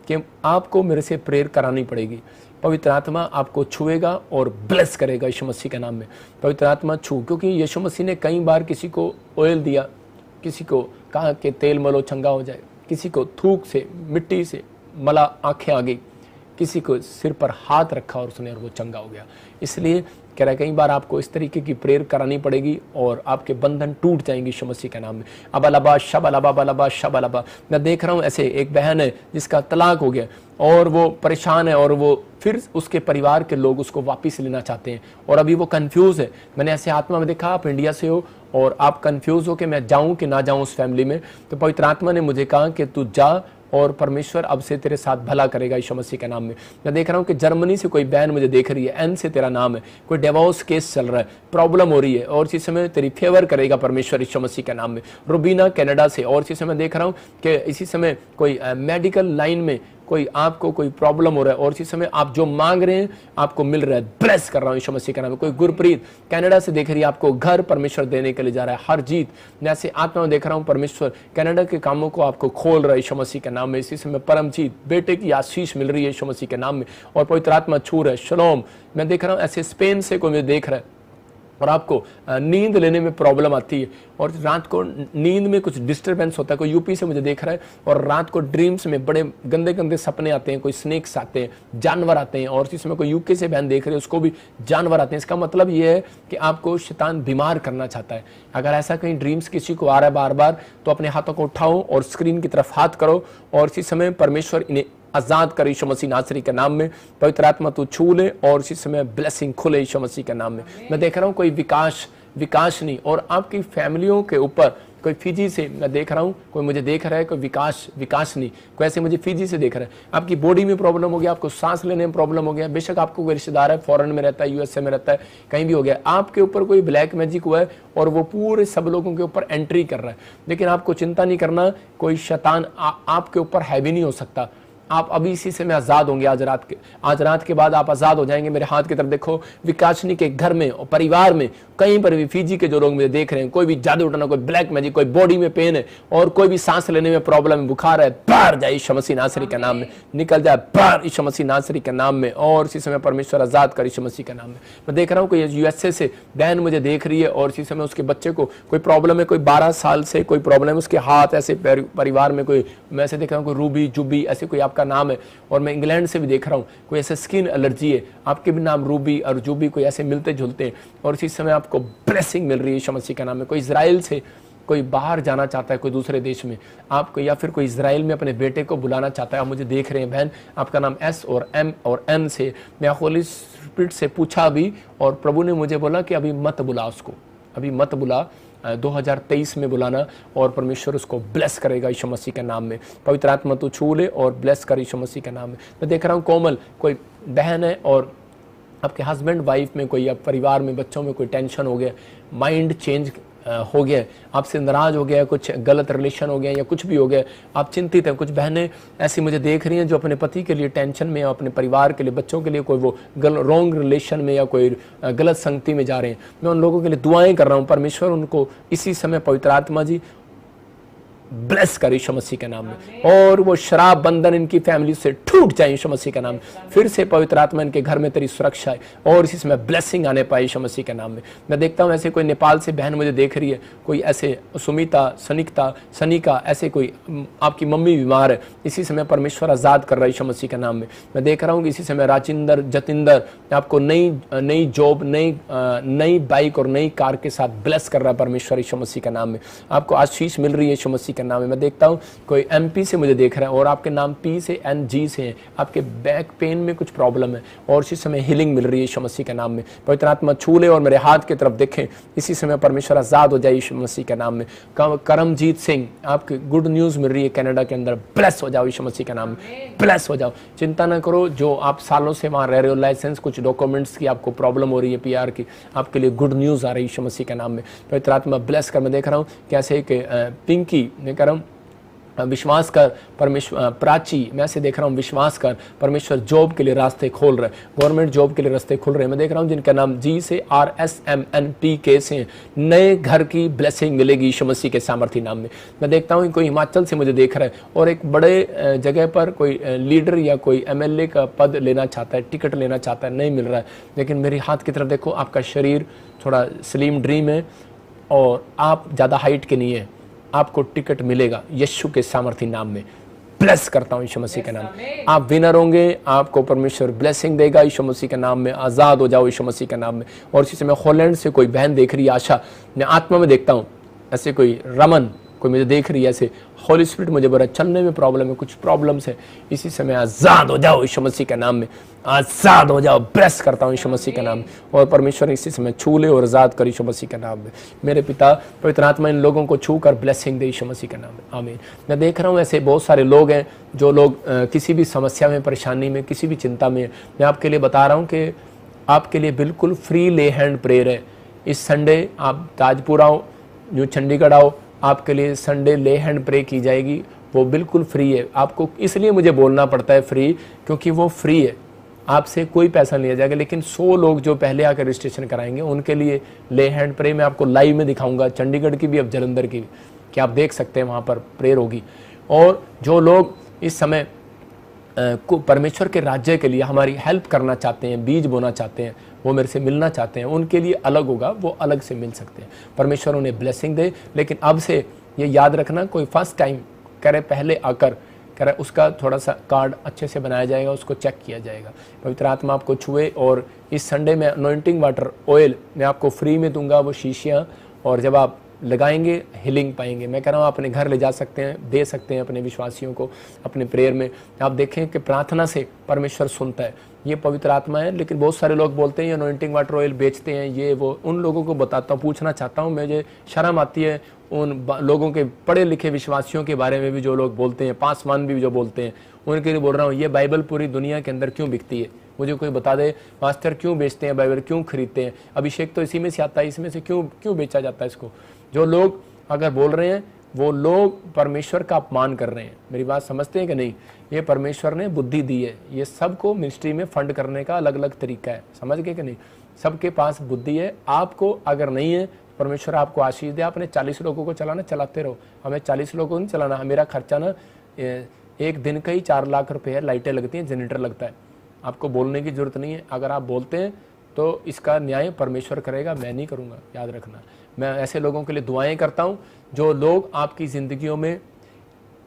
कि आपको मेरे से प्रेयर करानी पड़ेगी। पवित्र आत्मा आपको छुएगा और ब्लेस करेगा यीशु मसीह के नाम में। पवित्र आत्मा छू, क्योंकि यीशु मसीह ने कई बार किसी को ऑयल दिया, किसी को कहा कि तेल मलो चंगा हो जाए, किसी को थूक से मिट्टी से मला आंखें आ गई, किसी को सिर पर हाथ रखा और उसने और वो चंगा हो गया। इसलिए कह रहा है कई बार आपको इस तरीके की प्रेयर करानी पड़ेगी और आपके बंधन टूट जाएंगे यीशु मसीह के नाम में। अबलबा शबलबा बलबा शबलबा। मैं देख रहा हूँ ऐसे एक बहन है जिसका तलाक हो गया और वो परेशान है, और वो फिर उसके परिवार के लोग उसको वापस लेना चाहते हैं, और अभी वो कंफ्यूज है। मैंने ऐसे आत्मा में देखा, आप इंडिया से हो और आप कंफ्यूज हो कि मैं जाऊं कि ना जाऊं उस फैमिली में। तो पवित्र आत्मा ने मुझे कहा कि तू जा, और परमेश्वर अब से तेरे साथ भला करेगा यीशु मसीह के नाम में। मैं देख रहा हूँ कि जर्मनी से कोई बहन मुझे देख रही है, एन से तेरा नाम है, कोई डिवोर्स केस चल रहा है, प्रॉब्लम हो रही है, और इसी समय तेरी फेवर करेगा परमेश्वर यीशु मसीह के नाम में। रुबीना कनाडा से, और इसी समय देख रहा हूँ कि इसी समय कोई मेडिकल लाइन में कोई आपको कोई प्रॉब्लम हो रहा है, और इसी समय आप जो मांग रहे हैं आपको मिल रहा है। ब्लेस कर रहा हूँ यीशु मसीह के नाम में। कोई गुरप्रीत कनाडा से देख रही है, आपको घर परमेश्वर देने के लिए जा रहा है। हर जीत मैं ऐसे आत्मा में देख रहा हूँ परमेश्वर कनाडा के कामों को आपको खोल रहा है यीशु मसीह के नाम में। इसी समय परमजीत बेटे की आशीष मिल रही है यीशु मसीह के नाम में, और पवित्र आत्मा छू रहा है। शलोम मैं देख रहा हूँ ऐसे स्पेन से कोई मुझे देख रहा है, और आपको नींद लेने में प्रॉब्लम आती है, और रात को नींद में कुछ डिस्टरबेंस होता है। कोई यूपी से मुझे देख रहा है, और रात को ड्रीम्स में बड़े गंदे गंदे सपने आते हैं, कोई स्नेक्स आते हैं, जानवर आते हैं, और इसी समय कोई यूके से बहन देख रहे हैं, उसको भी जानवर आते हैं। इसका मतलब ये है कि आपको शैतान बीमार करना चाहता है। अगर ऐसा कहीं ड्रीम्स किसी को आ रहा है बार बार, तो अपने हाथों को उठाओ और स्क्रीन की तरफ हाथ करो, और इसी समय परमेश्वर इन्हें आजाद कर यीशु मसीह नासरी के नाम में। पवित्र आत्मा तू छू ले, और इसी समय ब्लेसिंग खुले यीशु मसीह के नाम में। मैं देख रहा हूँ कोई विकास नहीं, और आपकी फैमिलियों के ऊपर कोई फिजी से मैं देख रहा हूँ, कोई मुझे देख रहा है, कोई विकास नहीं, कोई ऐसे मुझे फिजी से देख रहा है। आपकी बॉडी में प्रॉब्लम हो गया, आपको सांस लेने में प्रॉब्लम हो गया, बेशक आपको कोई रिश्तेदार है, फॉरेन में रहता है, यूएसए में रहता है, कहीं भी हो गया, आपके ऊपर कोई ब्लैक मैजिक हुआ है और वो पूरे सब लोगों के ऊपर एंट्री कर रहा है। लेकिन आपको चिंता नहीं करना, कोई शैतान आपके ऊपर हैवी नहीं हो सकता। आप अभी इसी से में आजाद होंगे। आज रात के बाद आप आजाद हो जाएंगे। मेरे हाथ की तरफ देखो, विकासनी के घर में और परिवार में कहीं पर भी फिजी के जो लोग मुझे देख रहे हैं, कोई भी जादू उठाना, कोई ब्लैक मैजिक, कोई बॉडी में पेन है, और कोई भी सांस लेने में प्रॉब्लम है, बुखार है, बाहर जाए यीशु मसीह नासरी के नाम में, निकल जाए बाहर यीशु मसीह नासरी के नाम में, और इसी समय परमेश्वर आजाद कर यीशु मसीह के नाम में। मैं देख रहा हूँ कोई यूएसए से बहन मुझे देख रही है, और इसी समय उसके बच्चे को कोई प्रॉब्लम है, कोई 12 साल से कोई प्रॉब्लम है, उसके हाथ ऐसे परिवार में कोई, मैं ऐसे देख रहा हूँ कोई रूबी जुबी ऐसे कोई आपका नाम है, और मैं इंग्लैंड से भी देख रहा हूँ कोई ऐसे स्किन एलर्जी है, आपके भी नाम रूबी और जूबी कोई ऐसे मिलते जुलते हैं, और इसी समय आपको ब्लेसिंग मिल रही है यीशु मसीह के नाम में। कोई इजराइल से कोई बाहर जाना चाहता है, कोई दूसरे देश में आपको, या फिर कोई इजराइल में अपने बेटे को बुलाना चाहता है, आप मुझे देख रहे हैं बहन, आपका नाम एस और एम और एन से। मैं होली स्पिरिट से पूछा भी, और प्रभु ने मुझे बोला कि अभी मत बुला उसको, अभी मत बुला, 2023 में बुलाना, और परमेश्वर उसको ब्लेस करेगा यीशु मसीह के नाम में। पवित्र आत्मा तू छू ले और ब्लेस कर यीशु मसीह के नाम में। मैं देख रहा हूँ कोमल कोई बहन है, और आपके हस्बैंड वाइफ में कोई, परिवार में बच्चों में कोई टेंशन हो गया, माइंड चेंज हो गया, आपसे नाराज हो गया, कुछ गलत रिलेशन हो गया, या कुछ भी हो गया, आप चिंतित हैं। कुछ बहनें ऐसी मुझे देख रही हैं जो अपने पति के लिए टेंशन में, या अपने परिवार के लिए, बच्चों के लिए कोई वो रॉन्ग रिलेशन में या कोई गलत संगति में जा रहे हैं। मैं उन लोगों के लिए दुआएं कर रहा हूँ, परमेश्वर उनको इसी समय पवित्र आत्मा जी ब्लेस कर यीशु मसीह के नाम में, और वो शराब बंधन इनकी फैमिली से टूट जाए यीशु मसीह के नाम में। फिर से पवित्र आत्मा इनके घर में तेरी सुरक्षा है, और इसी समय ब्लेसिंग आने पाए यीशु मसीह के नाम में। मैं देखता हूँ ऐसे कोई नेपाल से बहन मुझे देख रही है, कोई ऐसे सुमिता, सनिका ऐसे कोई आपकी मम्मी बीमार है, इसी समय परमेश्वर आजाद कर रहा है यीशु मसीह के नाम में। मैं देख रहा हूँ कि इसी समय राजिंदर जतिंदर आपको नई जॉब, नई बाइक और नई कार के साथ ब्लेस कर रहा है परमेश्वर यीशु मसीह के नाम में। आपको आशीष मिल रही है यीशु मसीह का नाम में। मैं देखता हूँ कोई MP से मुझे देख रहा है और आपके नाम P से NG से हैं, आपके बैक पेन में कुछ प्रॉब्लम है और इसी समय हीलिंग मिल रही है यीशु मसीह के नाम में। पवित्र आत्मा छू ले और मेरे हाथ की तरफ देखें, इसी समय परमेश्वर आजाद हो जाए यीशु मसीह के नाम में। करमजीत सिंह, आपकी गुड न्यूज़ मिल रही है कनाडा के अंदर, ब्लेस हो जाओ यीशु मसीह के नाम में, ब्लेस हो जाओ। चिंता ना करो, जो आप सालों से वहाँ रह रहे हो, लाइसेंस कुछ डॉक्यूमेंट्स की आपको प्रॉब्लम हो रही है PR की, आपके लिए गुड न्यूज़ आ रही है यीशु मसीह के नाम में। पवित्र आत्मा ब्लेस कर। मैं देख रहा हूँ कैसे कि पिंकी, मैं कह रहा हूँ विश्वास कर परमेश्वर, प्राची मैं ऐसे देख रहा हूँ विश्वास कर, परमेश्वर जॉब के लिए रास्ते खोल रहे हैं, गवर्नमेंट जॉब के लिए रास्ते खुल रहे हैं। मैं देख रहा हूँ जिनका नाम G से RSMNPK से नए घर की ब्लेसिंग मिलेगी यीशु मसीह के सामर्थ्य नाम में। मैं देखता हूँ कोई हिमाचल से मुझे देख रहा है और एक बड़े जगह पर कोई लीडर या कोई MLA का पद लेना चाहता है, टिकट लेना चाहता है, नहीं मिल रहा है। लेकिन मेरी हाथ की तरफ देखो, आपका शरीर थोड़ा स्लिम ड्रीम है और आप ज़्यादा हाइट के नहीं है, आपको टिकट मिलेगा यीशु के सामर्थ्य नाम में। ब्लेस करता हूं यीशु मसीह के नाम में, आप विनर होंगे, आपको परमेश्वर ब्लेसिंग देगा यीशु मसीह के नाम में। आजाद हो जाओ यीशु मसीह के नाम में। और इसी समय हॉलैंड से कोई बहन देख रही है, आशा, मैं आत्मा में देखता हूं ऐसे कोई रमन कोई मुझे देख रही है, ऐसे होली स्पिरिट मुझे बोला चलने में प्रॉब्लम है, कुछ प्रॉब्लम्स है, इसी समय आजाद हो जाओ यीशु मसीह के नाम में, आजाद हो जाओ। ब्लेस करता हूँ यीशु मसीह के नाम में। और परमेश्वर इसी समय छू ले और आजाद कर यीशु मसीह के नाम में। मेरे पिता पवित्र आत्मा इन लोगों को छू कर ब्लेसिंग दे यीशु मसीह के नाम में, आमीन। मैं देख रहा हूँ ऐसे बहुत सारे लोग हैं जो लोग किसी भी समस्या में, परेशानी में, किसी भी चिंता में। मैं आपके लिए बता रहा हूँ कि आपके लिए बिल्कुल फ्री ले हैंड प्रेयर है। इस संडे आप ताजपुर आओ, न्यू चंडीगढ़ आओ, आपके लिए संडे ले हैंड प्रे की जाएगी, वो बिल्कुल फ्री है। आपको इसलिए मुझे बोलना पड़ता है फ्री, क्योंकि वो फ्री है, आपसे कोई पैसा नहीं लिया जाएगा। लेकिन 100 लोग जो पहले आकर रजिस्ट्रेशन कराएंगे उनके लिए ले हैंड प्रे मैं आपको लाइव में दिखाऊंगा, चंडीगढ़ की भी, अब जलंधर की भी, कि आप देख सकते हैं वहाँ पर प्रेयर होगी। और जो लोग इस समय को परमेश्वर के राज्य के लिए हमारी हेल्प करना चाहते हैं, बीज बोना चाहते हैं, वो मेरे से मिलना चाहते हैं, उनके लिए अलग होगा, वो अलग से मिल सकते हैं। परमेश्वर उन्हें ब्लेसिंग दे। लेकिन अब से ये याद रखना, कोई फर्स्ट टाइम करे पहले आकर करे, उसका थोड़ा सा कार्ड अच्छे से बनाया जाएगा, उसको चेक किया जाएगा। पवित्र आत्मा आपको छुए। और इस संडे में अनॉइंटिंग वाटर ऑयल मैं आपको फ्री में दूंगा, वो शीशियाँ, और जब आप लगाएंगे हीलिंग पाएंगे। मैं कह रहा हूँ अपने घर ले जा सकते हैं, दे सकते हैं अपने विश्वासियों को अपने प्रेयर में। आप देखें कि प्रार्थना से परमेश्वर सुनता है, ये पवित्र आत्मा है। लेकिन बहुत सारे लोग बोलते हैं ये अनॉइंटिंग वाटर ऑयल बेचते हैं, ये वो। उन लोगों को बताता हूँ, पूछना चाहता हूँ, मुझे शर्म आती है उन लोगों के, पढ़े लिखे विश्वासियों के बारे में भी जो लोग बोलते हैं, पासवान भी जो बोलते हैं, उनके लिए बोल रहा हूँ, ये बाइबल पूरी दुनिया के अंदर क्यों बिकती है? मुझे कोई बता दे, मास्टर क्यों बेचते हैं बाइबल, क्यों खरीदते हैं? अभिषेक तो इसी में से आता है, इसमें से क्यों बेचा जाता है इसको? जो लोग अगर बोल रहे हैं वो लोग परमेश्वर का अपमान कर रहे हैं। मेरी बात समझते हैं कि नहीं? ये परमेश्वर ने बुद्धि दी है, ये सबको मिनिस्ट्री में फंड करने का अलग अलग तरीका है, समझ गए कि नहीं? सबके पास बुद्धि है। आपको अगर नहीं है, परमेश्वर आपको आशीष दे, आपने 40 लोगों को चलाना, चलाते रहो। हमें 40 लोगों को नहीं चलाना। मेरा खर्चा ना एक दिन का ही 4 लाख रुपए है, लाइटें लगती हैं, जनरेटर लगता है। आपको बोलने की जरूरत नहीं है। अगर आप बोलते हैं तो इसका न्याय परमेश्वर करेगा, मैं नहीं करूँगा, याद रखना। मैं ऐसे लोगों के लिए दुआएं करता हूं जो लोग आपकी ज़िंदगियों में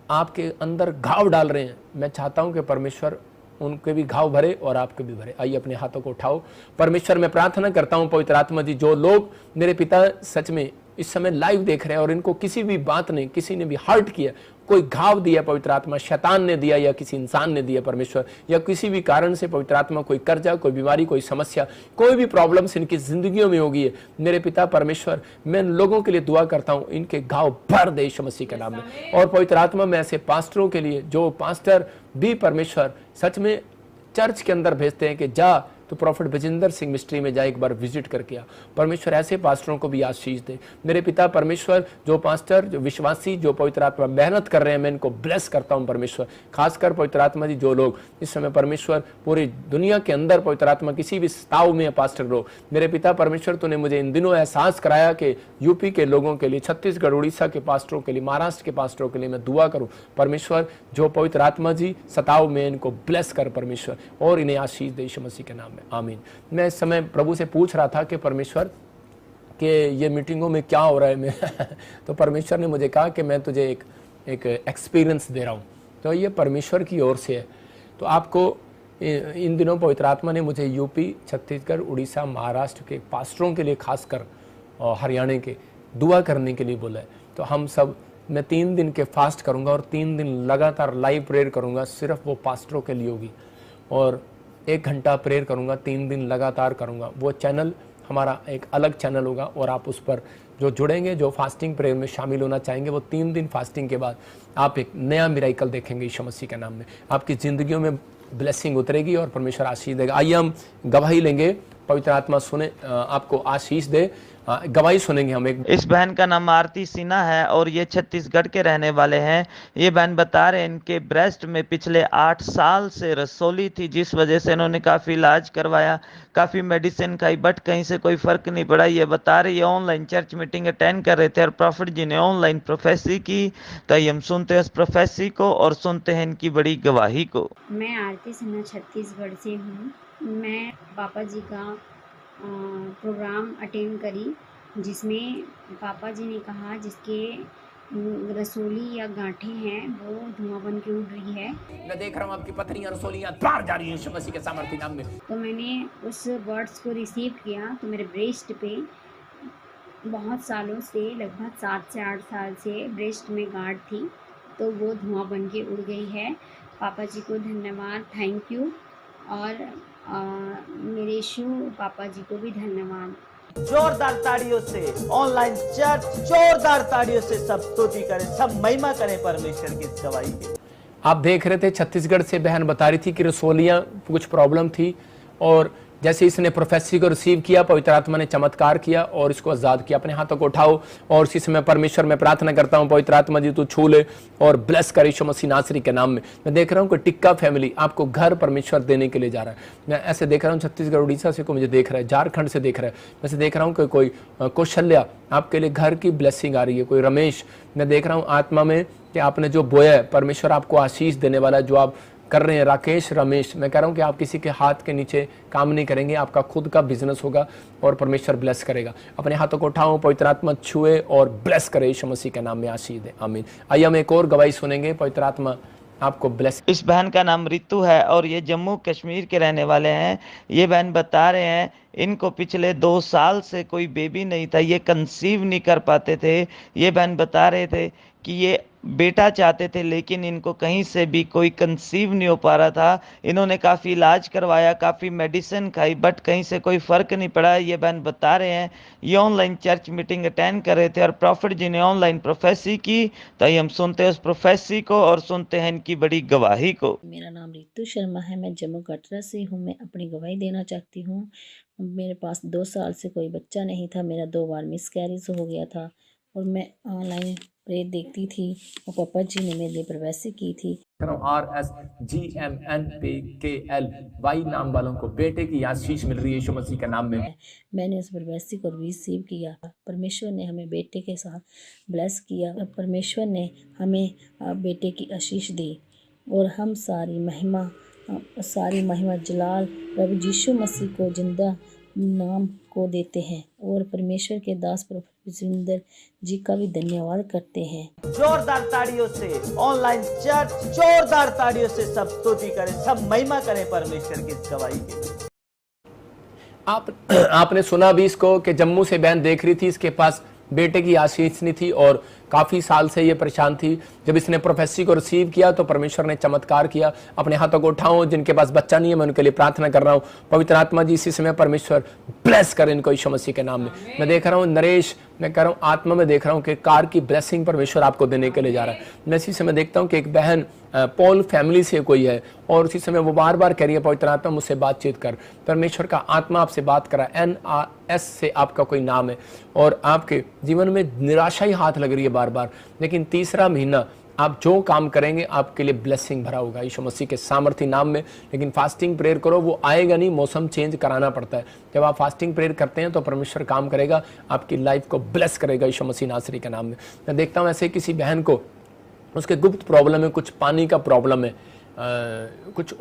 आपके अंदर घाव डाल रहे हैं। मैं चाहता हूं कि परमेश्वर उनके भी घाव भरे और आपके भी भरे। आइए अपने हाथों को उठाओ। परमेश्वर मैं प्रार्थना करता हूं पवित्र आत्मा जी, जो लोग मेरे पिता सच में इस समय लाइव देख रहे हैं और इनको किसी भी बात ने, किसी ने भी हर्ट किया, कोई घाव दिया पवित्र आत्मा, शैतान ने दिया या किसी इंसान ने दिया परमेश्वर, या किसी भी कारण से पवित्र आत्मा, कोई कर्जा, कोई बीमारी, कोई समस्या, कोई भी प्रॉब्लम्स इनकी जिंदगियों में होगी है, मेरे पिता परमेश्वर मैं इन लोगों के लिए दुआ करता हूं, इनके घाव भर दे यीशु मसीह के नाम में। और पवित्र आत्मा मैं ऐसे पास्टरों के लिए, जो पास्टर भी परमेश्वर सच में चर्च के अंदर भेजते हैं कि जा तो प्रॉफिट बजिंदर सिंह मिस्ट्री में जाए, एक बार विजिट करके आ। परमेश्वर ऐसे पास्टरों को भी आशीष दे। मेरे पिता परमेश्वर, जो पास्टर, जो विश्वासी, जो पवित्र आत्मा मेहनत कर रहे हैं, मैं इनको ब्लेस करता हूं परमेश्वर। खासकर पवित्र आत्मा जी, जो लोग इस समय परमेश्वर पूरी दुनिया के अंदर पवित्र आत्मा किसी भी स्ताव में पास्टर लोग, मेरे पिता परमेश्वर तूने मुझे इन दिनों एहसास कराया कि यूपी के लोगों के लिए, छत्तीसगढ़ उड़ीसा के पास्टरों के लिए, महाराष्ट्र के पास्टरों के लिए मैं दुआ करूं परमेश्वर, जो पवित्र आत्मा जी सताव में इनको ब्लेस कर परमेश्वर, और इन्हें आशीष दे यीशु मसीह के नाम में, आमीन। मैं इस समय प्रभु से पूछ रहा था कि परमेश्वर कि ये मीटिंगों में क्या हो रहा है मैं तो परमेश्वर ने मुझे कहा कि मैं तुझे एक एक्सपीरियंस दे रहा हूँ, तो ये परमेश्वर की ओर से है। तो आपको इन दिनों पवित्र आत्मा ने मुझे यूपी, छत्तीसगढ़, उड़ीसा, महाराष्ट्र के पास्टरों के लिए, खासकर और हरियाणा के दुआ करने के लिए बोला है। तो हम सब मैं 3 दिन के फास्ट करूंगा और 3 दिन लगातार लाइव प्रेयर करूंगा, सिर्फ वो पास्टरों के लिए होगी। और 1 घंटा प्रेयर करूंगा, 3 दिन लगातार करूंगा। वो चैनल हमारा एक अलग चैनल होगा और आप उस पर जो जुड़ेंगे, जो फास्टिंग प्रेयर में शामिल होना चाहेंगे, वो 3 दिन फास्टिंग के बाद आप एक नया मिराइकल देखेंगे यीशु मसीह के नाम में। आपकी ज़िंदगियों में ब्लेसिंग उतरेगी और परमेश्वर आशीष देगा। आइए हम गवाही लेंगे, पवित्र आत्मा सुने आपको आशीष दे। गवाही सुनेंगे हम एक। इस बहन का नाम आरती सिन्हा है और ये छत्तीसगढ़ के रहने वाले हैं। ये बहन बता रहे हैं इनके ब्रेस्ट में पिछले 8 साल से रसोली थी, जिस वजह से इन्होंने काफ़ी इलाज करवाया, काफ़ी मेडिसिन खाई, बट कहीं से कोई फ़र्क नहीं पड़ा। ये बता रहे ये ऑनलाइन चर्च मीटिंग अटेंड कर रहे थे और प्रॉफिट जी ने ऑनलाइन प्रोफेसी की। तो ये हम सुनते हैं उस प्रोफेसी को और सुनते हैं इनकी बड़ी गवाही को। मैं आरती सिन्हा छत्तीसगढ़ से हूँ। मैं पापा जी का प्रोग्राम अटेंड करी, जिसमें पापा जी ने कहा जिसके रसोली या गांठें हैं वो धुआं बन के उड़ रही है। मैं देख रहा हूँ आपकी पथरियां, रसोलियां बाहर जा रही हैं यीशु मसीह के सामर्थ्य नाम में। तो मैंने उस वर्ड्स को रिसीव किया तो मेरे ब्रेस्ट पे बहुत सालों से, लगभग 7 से 8 साल से ब्रेस्ट में गांठ थी, तो वो धुआं बन के उड़ गई है। पापा जी को धन्यवाद, थैंक यू। और मेरे यीशु पापा जी को भी धन्यवाद। जोरदार ताड़ियों से ऑनलाइन चर्च, जोरदार ताड़ियों से सब स्तुति करें, सब महिमा करें परमेश्वर की इस गवाही की। आप देख रहे थे छत्तीसगढ़ से बहन बता रही थी कि रसोलियां कुछ प्रॉब्लम थी और जैसे इसने प्रोफेसी को रिसीव किया, पवित्र आत्मा ने चमत्कार किया और इसको आजाद किया। अपने हाथों को उठाओ और इसी समय परमेश्वर में प्रार्थना करता हूं, पवित्र आत्मा जी तू छू ले और ब्लेस कर यीशु मसीह नासरी के नाम में। मैं देख रहा हूं कि टिक्का फैमिली आपको घर परमेश्वर देने के लिए जा रहा है। मैं ऐसे देख रहा हूं छत्तीसगढ़ उड़ीसा से कोई मुझे देख रहा है, झारखंड से देख रहा है। मैं से देख रहा हूं कि कोई कौशल्या आपके लिए घर की ब्लेसिंग आ रही है। कोई रमेश, मैं देख रहा हूँ आत्मा में कि आपने जो बोया है परमेश्वर आपको आशीष देने वाला है, जो आप कर रहे हैं। राकेश, रमेश, मैं कह रहा हूं कि आप किसी के हाथ के नीचे काम नहीं करेंगे, आपका खुद का बिजनेस होगा और परमेश्वर ब्लेस करेगा। अपने हाथों को उठाओ, पवित्र आत्मा छुए और ब्लेस करे यीशु मसीह के नाम में आशीष दे, आमीन। आइए हम एक और गवाही सुनेंगे, पवित्र आत्मा आपको ब्लेस। इस बहन का नाम रितु है और ये जम्मू कश्मीर के रहने वाले हैं। ये बहन बता रहे हैं इनको पिछले 2 साल से कोई बेबी नहीं था, ये कंसीव नहीं कर पाते थे। ये बहन बता रहे थे कि ये बेटा चाहते थे लेकिन इनको कहीं से भी कोई कंसीव नहीं हो पा रहा था। इन्होंने काफ़ी इलाज करवाया, काफ़ी मेडिसिन खाई, बट कहीं से कोई फ़र्क नहीं पड़ा। ये बहन बता रहे हैं ये ऑनलाइन चर्च मीटिंग अटेंड कर रहे थे और प्रॉफिट जी ने ऑनलाइन प्रोफेसी की। तो हम सुनते हैं उस प्रोफेसी को और सुनते हैं इनकी बड़ी गवाही को। मेरा नाम रितु शर्मा है, मैं जम्मू कटरा से हूँ। मैं अपनी गवाही देना चाहती हूँ। मेरे पास 2 साल से कोई बच्चा नहीं था, मेरा 2 बार मिसकैरेज हो गया था और मैं ऑनलाइन प्रेयर देखती थी और पापा जी ने मेरे लिए प्रोफेसी की थी। RSGMNPKLY नाम वालों को बेटे की आशीष मिल रही है यीशु मसीह के नाम में। मैंने उस प्रोफेसी को रिसीव किया। परमेश्वर ने हमें बेटे के साथ ब्लेस किया। परमेश्वर ने हमें बेटे की आशीष दी और हम सारी महिमा जलाल प्रभु यीशु मसीह को जिंदा नाम को देते हैं और परमेश्वर के दास प्रभु जिंदर जी का भी धन्यवाद करते हैं। जोरदार ताड़ियों से ऑनलाइन चर्च, जोरदार ताड़ियों से सब स्तुति करें, सब महिमा करें परमेश्वर की इस गवाही की। आपने सुना भी इसको कि जम्मू से बहन देख रही थी, इसके पास बेटे की आशीष नहीं थी और काफ़ी साल से ये परेशान थी। जब इसने प्रोफेसी को रिसीव किया तो परमेश्वर ने चमत्कार किया। अपने हाथों को उठाओ, जिनके पास बच्चा नहीं है मैं उनके लिए प्रार्थना कर रहा हूँ। पवित्र आत्मा जी इसी समय परमेश्वर ब्लेस करें इनको यीशु मसीह के नाम में। मैं देख रहा हूँ नरेश, मैं कह रहा हूँ आत्मा में देख रहा हूँ कि कार की ब्लेसिंग परमेश्वर आपको देने के लिए जा रहा है। मैं इसी समय देखता हूँ कि एक बहन पॉल फैमिली से कोई है और उसी समय वो बार बार कह रही है पवित्र आत्मा मुझसे बातचीत कर। परमेश्वर का आत्मा आपसे बात करा, NRS से आपका कोई नाम है और आपके जीवन में निराशा ही हाथ लग रही है बार बार, लेकिन 3रा महीना आप जो काम करेंगे आपके लिए ब्लेसिंग भरा होगा यीशु मसीह के सामर्थ्य नाम में। लेकिन फास्टिंग प्रेयर करो, वो आएगा नहीं, मौसम चेंज कराना पड़ता है। जब आप फास्टिंग प्रेयर करते हैं तो परमेश्वर काम करेगा, आपकी लाइफ को ब्लेस करेगा यीशु मसीह नासरी के नाम में। मैं देखता हूँ ऐसे किसी बहन को उसके गुप्त प्रॉब्लम है, कुछ पानी का प्रॉब्लम है, कुछ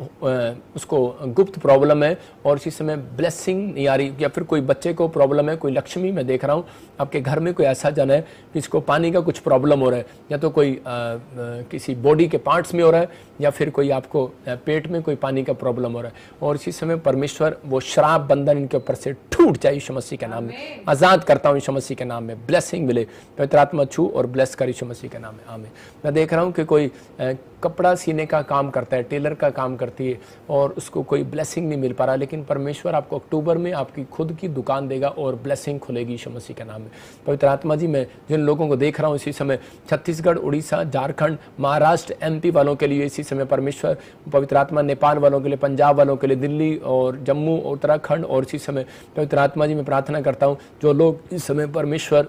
उसको गुप्त प्रॉब्लम है और इसी समय ब्लेसिंग नहीं आ रही, या फिर कोई बच्चे को प्रॉब्लम है, कोई लक्ष्मी मैं देख रहा हूँ आपके घर में कोई ऐसा जन है कि इसको पानी का कुछ प्रॉब्लम हो रहा है, या तो कोई किसी बॉडी के पार्ट्स में हो रहा है, या फिर कोई आपको पेट में कोई पानी का प्रॉब्लम हो रहा है। और इसी समय परमेश्वर वो शराब बंधन इनके ऊपर से टूट जाए यीशु मसीह के नाम में, आज़ाद करता हूँ यीशु मसीह के नाम में, ब्लेसिंग मिले, पवित्र आत्मा छू और ब्लेस कर यीशु मसीह के नाम में, आमीन। मैं देख रहा हूँ कि कोई कपड़ा सीने का काम करता है, टेलर का काम करती है और उसको कोई ब्लेसिंग नहीं मिल पा रहा, लेकिन परमेश्वर आपको अक्टूबर में आपकी खुद की दुकान देगा और ब्लेसिंग खुलेगी यीशु मसीह के नाम में। पवित्र आत्मा जी, मैं जिन लोगों को देख रहा हूँ इसी समय छत्तीसगढ़, उड़ीसा, झारखंड, महाराष्ट्र, एमपी वालों के लिए इसी समय परमेश्वर, पवित्र आत्मा नेपाल वालों के लिए, पंजाब वालों के लिए, दिल्ली और जम्मू, उत्तराखंड, और इसी समय पवित्र आत्मा जी मैं प्रार्थना करता हूँ जो लोग इस समय परमेश्वर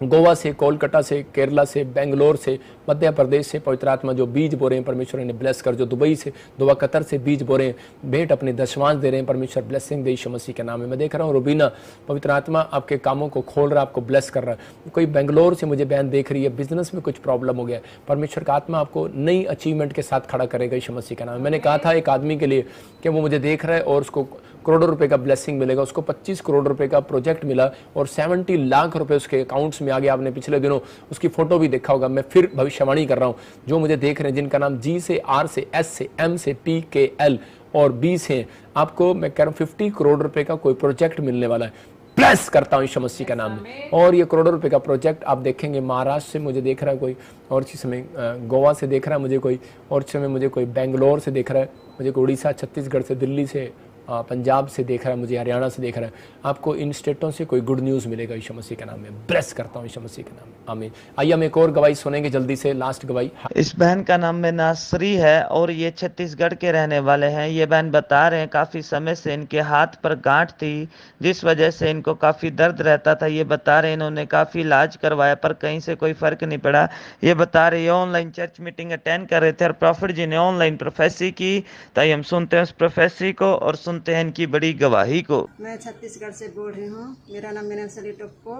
गोवा से, कोलकाता से, केरला से, बेंगलोर से, मध्य प्रदेश से पवित्र आत्मा जो बीज बो रहे हैं परमेश्वर ने ब्लेस कर, जो दुबई से, दुआ कतर से बीज बो रहे हैं, भेंट अपनी दशमांश दे रहे हैं, परमेश्वर ब्लेसिंग दे यीशु मसीह के नाम में। मैं देख रहा हूँ रुबीना, पवित्र आत्मा आपके कामों को खोल रहा है, आपको ब्लेस कर रहा है। कोई बेंगलोर से मुझे बहन देख रही है, बिजनेस में कुछ प्रॉब्लम हो गया, परमेश्वर का आत्मा आपको नई अचीवमेंट के साथ खड़ा करेगा यीशु मसीह के नाम में। मैंने कहा था एक आदमी के लिए कि वो मुझे देख रहा है और उसको करोड़ों रुपए का ब्लेसिंग मिलेगा, उसको 25 करोड़ रुपए का प्रोजेक्ट मिला और 70 लाख रुपए उसके अकाउंट्स में आ गया। आपने पिछले दिनों उसकी फोटो भी देखा होगा। मैं फिर भविष्यवाणी कर रहा हूं, जो मुझे देख रहे हैं जिनका नाम जी से, आर से, एस से, एम से, पी के एल और बी से, आपको मैं कह रहा हूं 50 करोड़ रुपए का कोई प्रोजेक्ट मिलने वाला है। प्लस करता हूं यीशु मसीह का नाम में। और ये करोड़ों रुपए का प्रोजेक्ट आप देखेंगे। महाराष्ट्र से मुझे देख रहा है कोई, और इसी समय गोवा से देख रहा है मुझे कोई, और इस समय मुझे कोई बेंगलोर से देख रहा है, मुझे कोई उड़ीसा, छत्तीसगढ़ से, दिल्ली से, पंजाब से देख रहा है, मुझे हरियाणा से देख रहा है। आपको इन स्टेटों से कोई गुड न्यूज़ मिलेगा यीशु मसीह के नाम में। ब्लेस करता हूँ यीशु मसीह के नाम में, आमीन। आइए हम एक और गवाही सुनेंगे जल्दी से, लास्ट गवाही। इस बहन का नाम में नासरी है और ये छत्तीसगढ़ के रहने वाले हैं। ये बहन बता रहे हैं काफ़ी समय से इनके हाथ पर गांठ थी, जिस वजह से इनको काफ़ी दर्द रहता था। ये बता रहे हैं इन्होंने काफ़ी इलाज करवाया पर कहीं से कोई फ़र्क नहीं पड़ा। ये बता रहे ऑनलाइन चर्च मीटिंग अटेंड कर रहे थे और प्रॉफिट जी ने ऑनलाइन प्रोफेसी की। ताई हम सुनते हैं उस प्रोफेसी को और सुनते हैं इनकी बड़ी गवाही को। मैं छत्तीसगढ़ से बोल रही हूँ। मेरा नाम मीनाक्षी टोप्पो।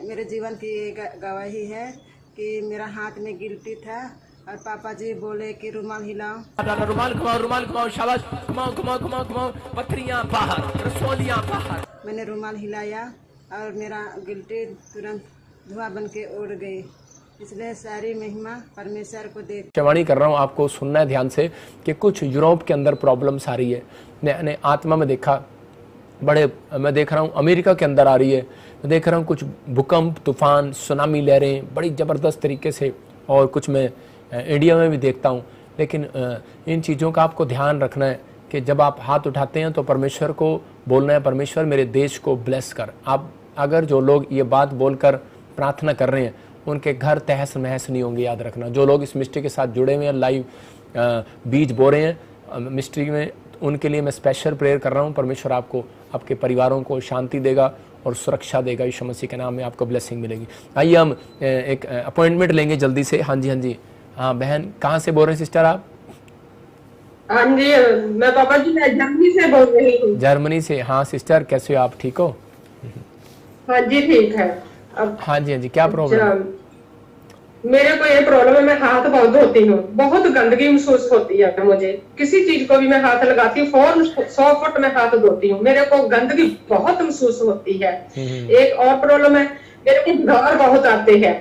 मेरे जीवन की गवाही है कि मेरा हाथ में गिल्टी था और पापा जी बोले कि रुमाल हिलाओ। रुमाल घुमाओ, रुमाल घुमाओ, शाबाश, घुमाओ घुमाओ घुमाओ घुमाओ, पथरियां बाहर, रसोलियां बाहर। मैंने रुमाल हिलाया और मेरा गिल्टी तुरंत धुआं बन के उड़ गई। इसलिए सारी महिमा परमेश्वर को दे। चवाणी कर रहा हूँ, आपको सुनना है ध्यान से कि कुछ यूरोप के अंदर प्रॉब्लम्स आ रही है। मैंने आत्मा में देखा, बड़े मैं देख रहा हूँ अमेरिका के अंदर आ रही है। मैं देख रहा हूँ कुछ भूकंप, तूफान, सुनामी लहरें बड़ी ज़बरदस्त तरीके से, और कुछ मैं इंडिया में भी देखता हूँ। लेकिन इन चीज़ों का आपको ध्यान रखना है कि जब आप हाथ उठाते हैं तो परमेश्वर को बोलना है, परमेश्वर मेरे देश को ब्लेस कर। आप अगर जो लोग ये बात बोलकर प्रार्थना कर रहे हैं उनके घर तहस नहस नहीं होंगे, याद रखना। जो लोग इस मिस्ट्री के साथ जुड़े हुए हैं, लाइव बीज बो रहे हैं मिस्ट्री में, उनके लिए मैं स्पेशल प्रेयर कर रहा हूँ। परमेश्वर आपको, आपके परिवारों को शांति देगा और सुरक्षा देगा। यीशु मसीह के नाम में आपको ब्लेसिंग मिलेगी। आइए हम एक अपॉइंटमेंट लेंगे जल्दी से। हाँ जी, हाँ जी, हाँ बहन, कहाँ से बोल रहे हैं सिस्टर आप? हाँ जी, मैं पापा जी मैं जर्मनी से बोल रही हूँ। जर्मनी से? हाँ सिस्टर, कैसे हो आप? ठीक हो? हाँ जी ठीक है। अब हाँ जी, हाँ जी, क्या प्रॉब्लम? मेरे को ये प्रॉब्लम है, मैं हाथ बहुत धोती हूँ, बहुत गंदगी महसूस होती है मुझे। किसी चीज को भी मैं हाथ लगाती हूँ, फौरन 100 फुट में हाथ धोती हूँ, मेरे को गंदगी बहुत महसूस होती है। एक और प्रॉब्लम है, मेरे को घाव बहुत आते हैं।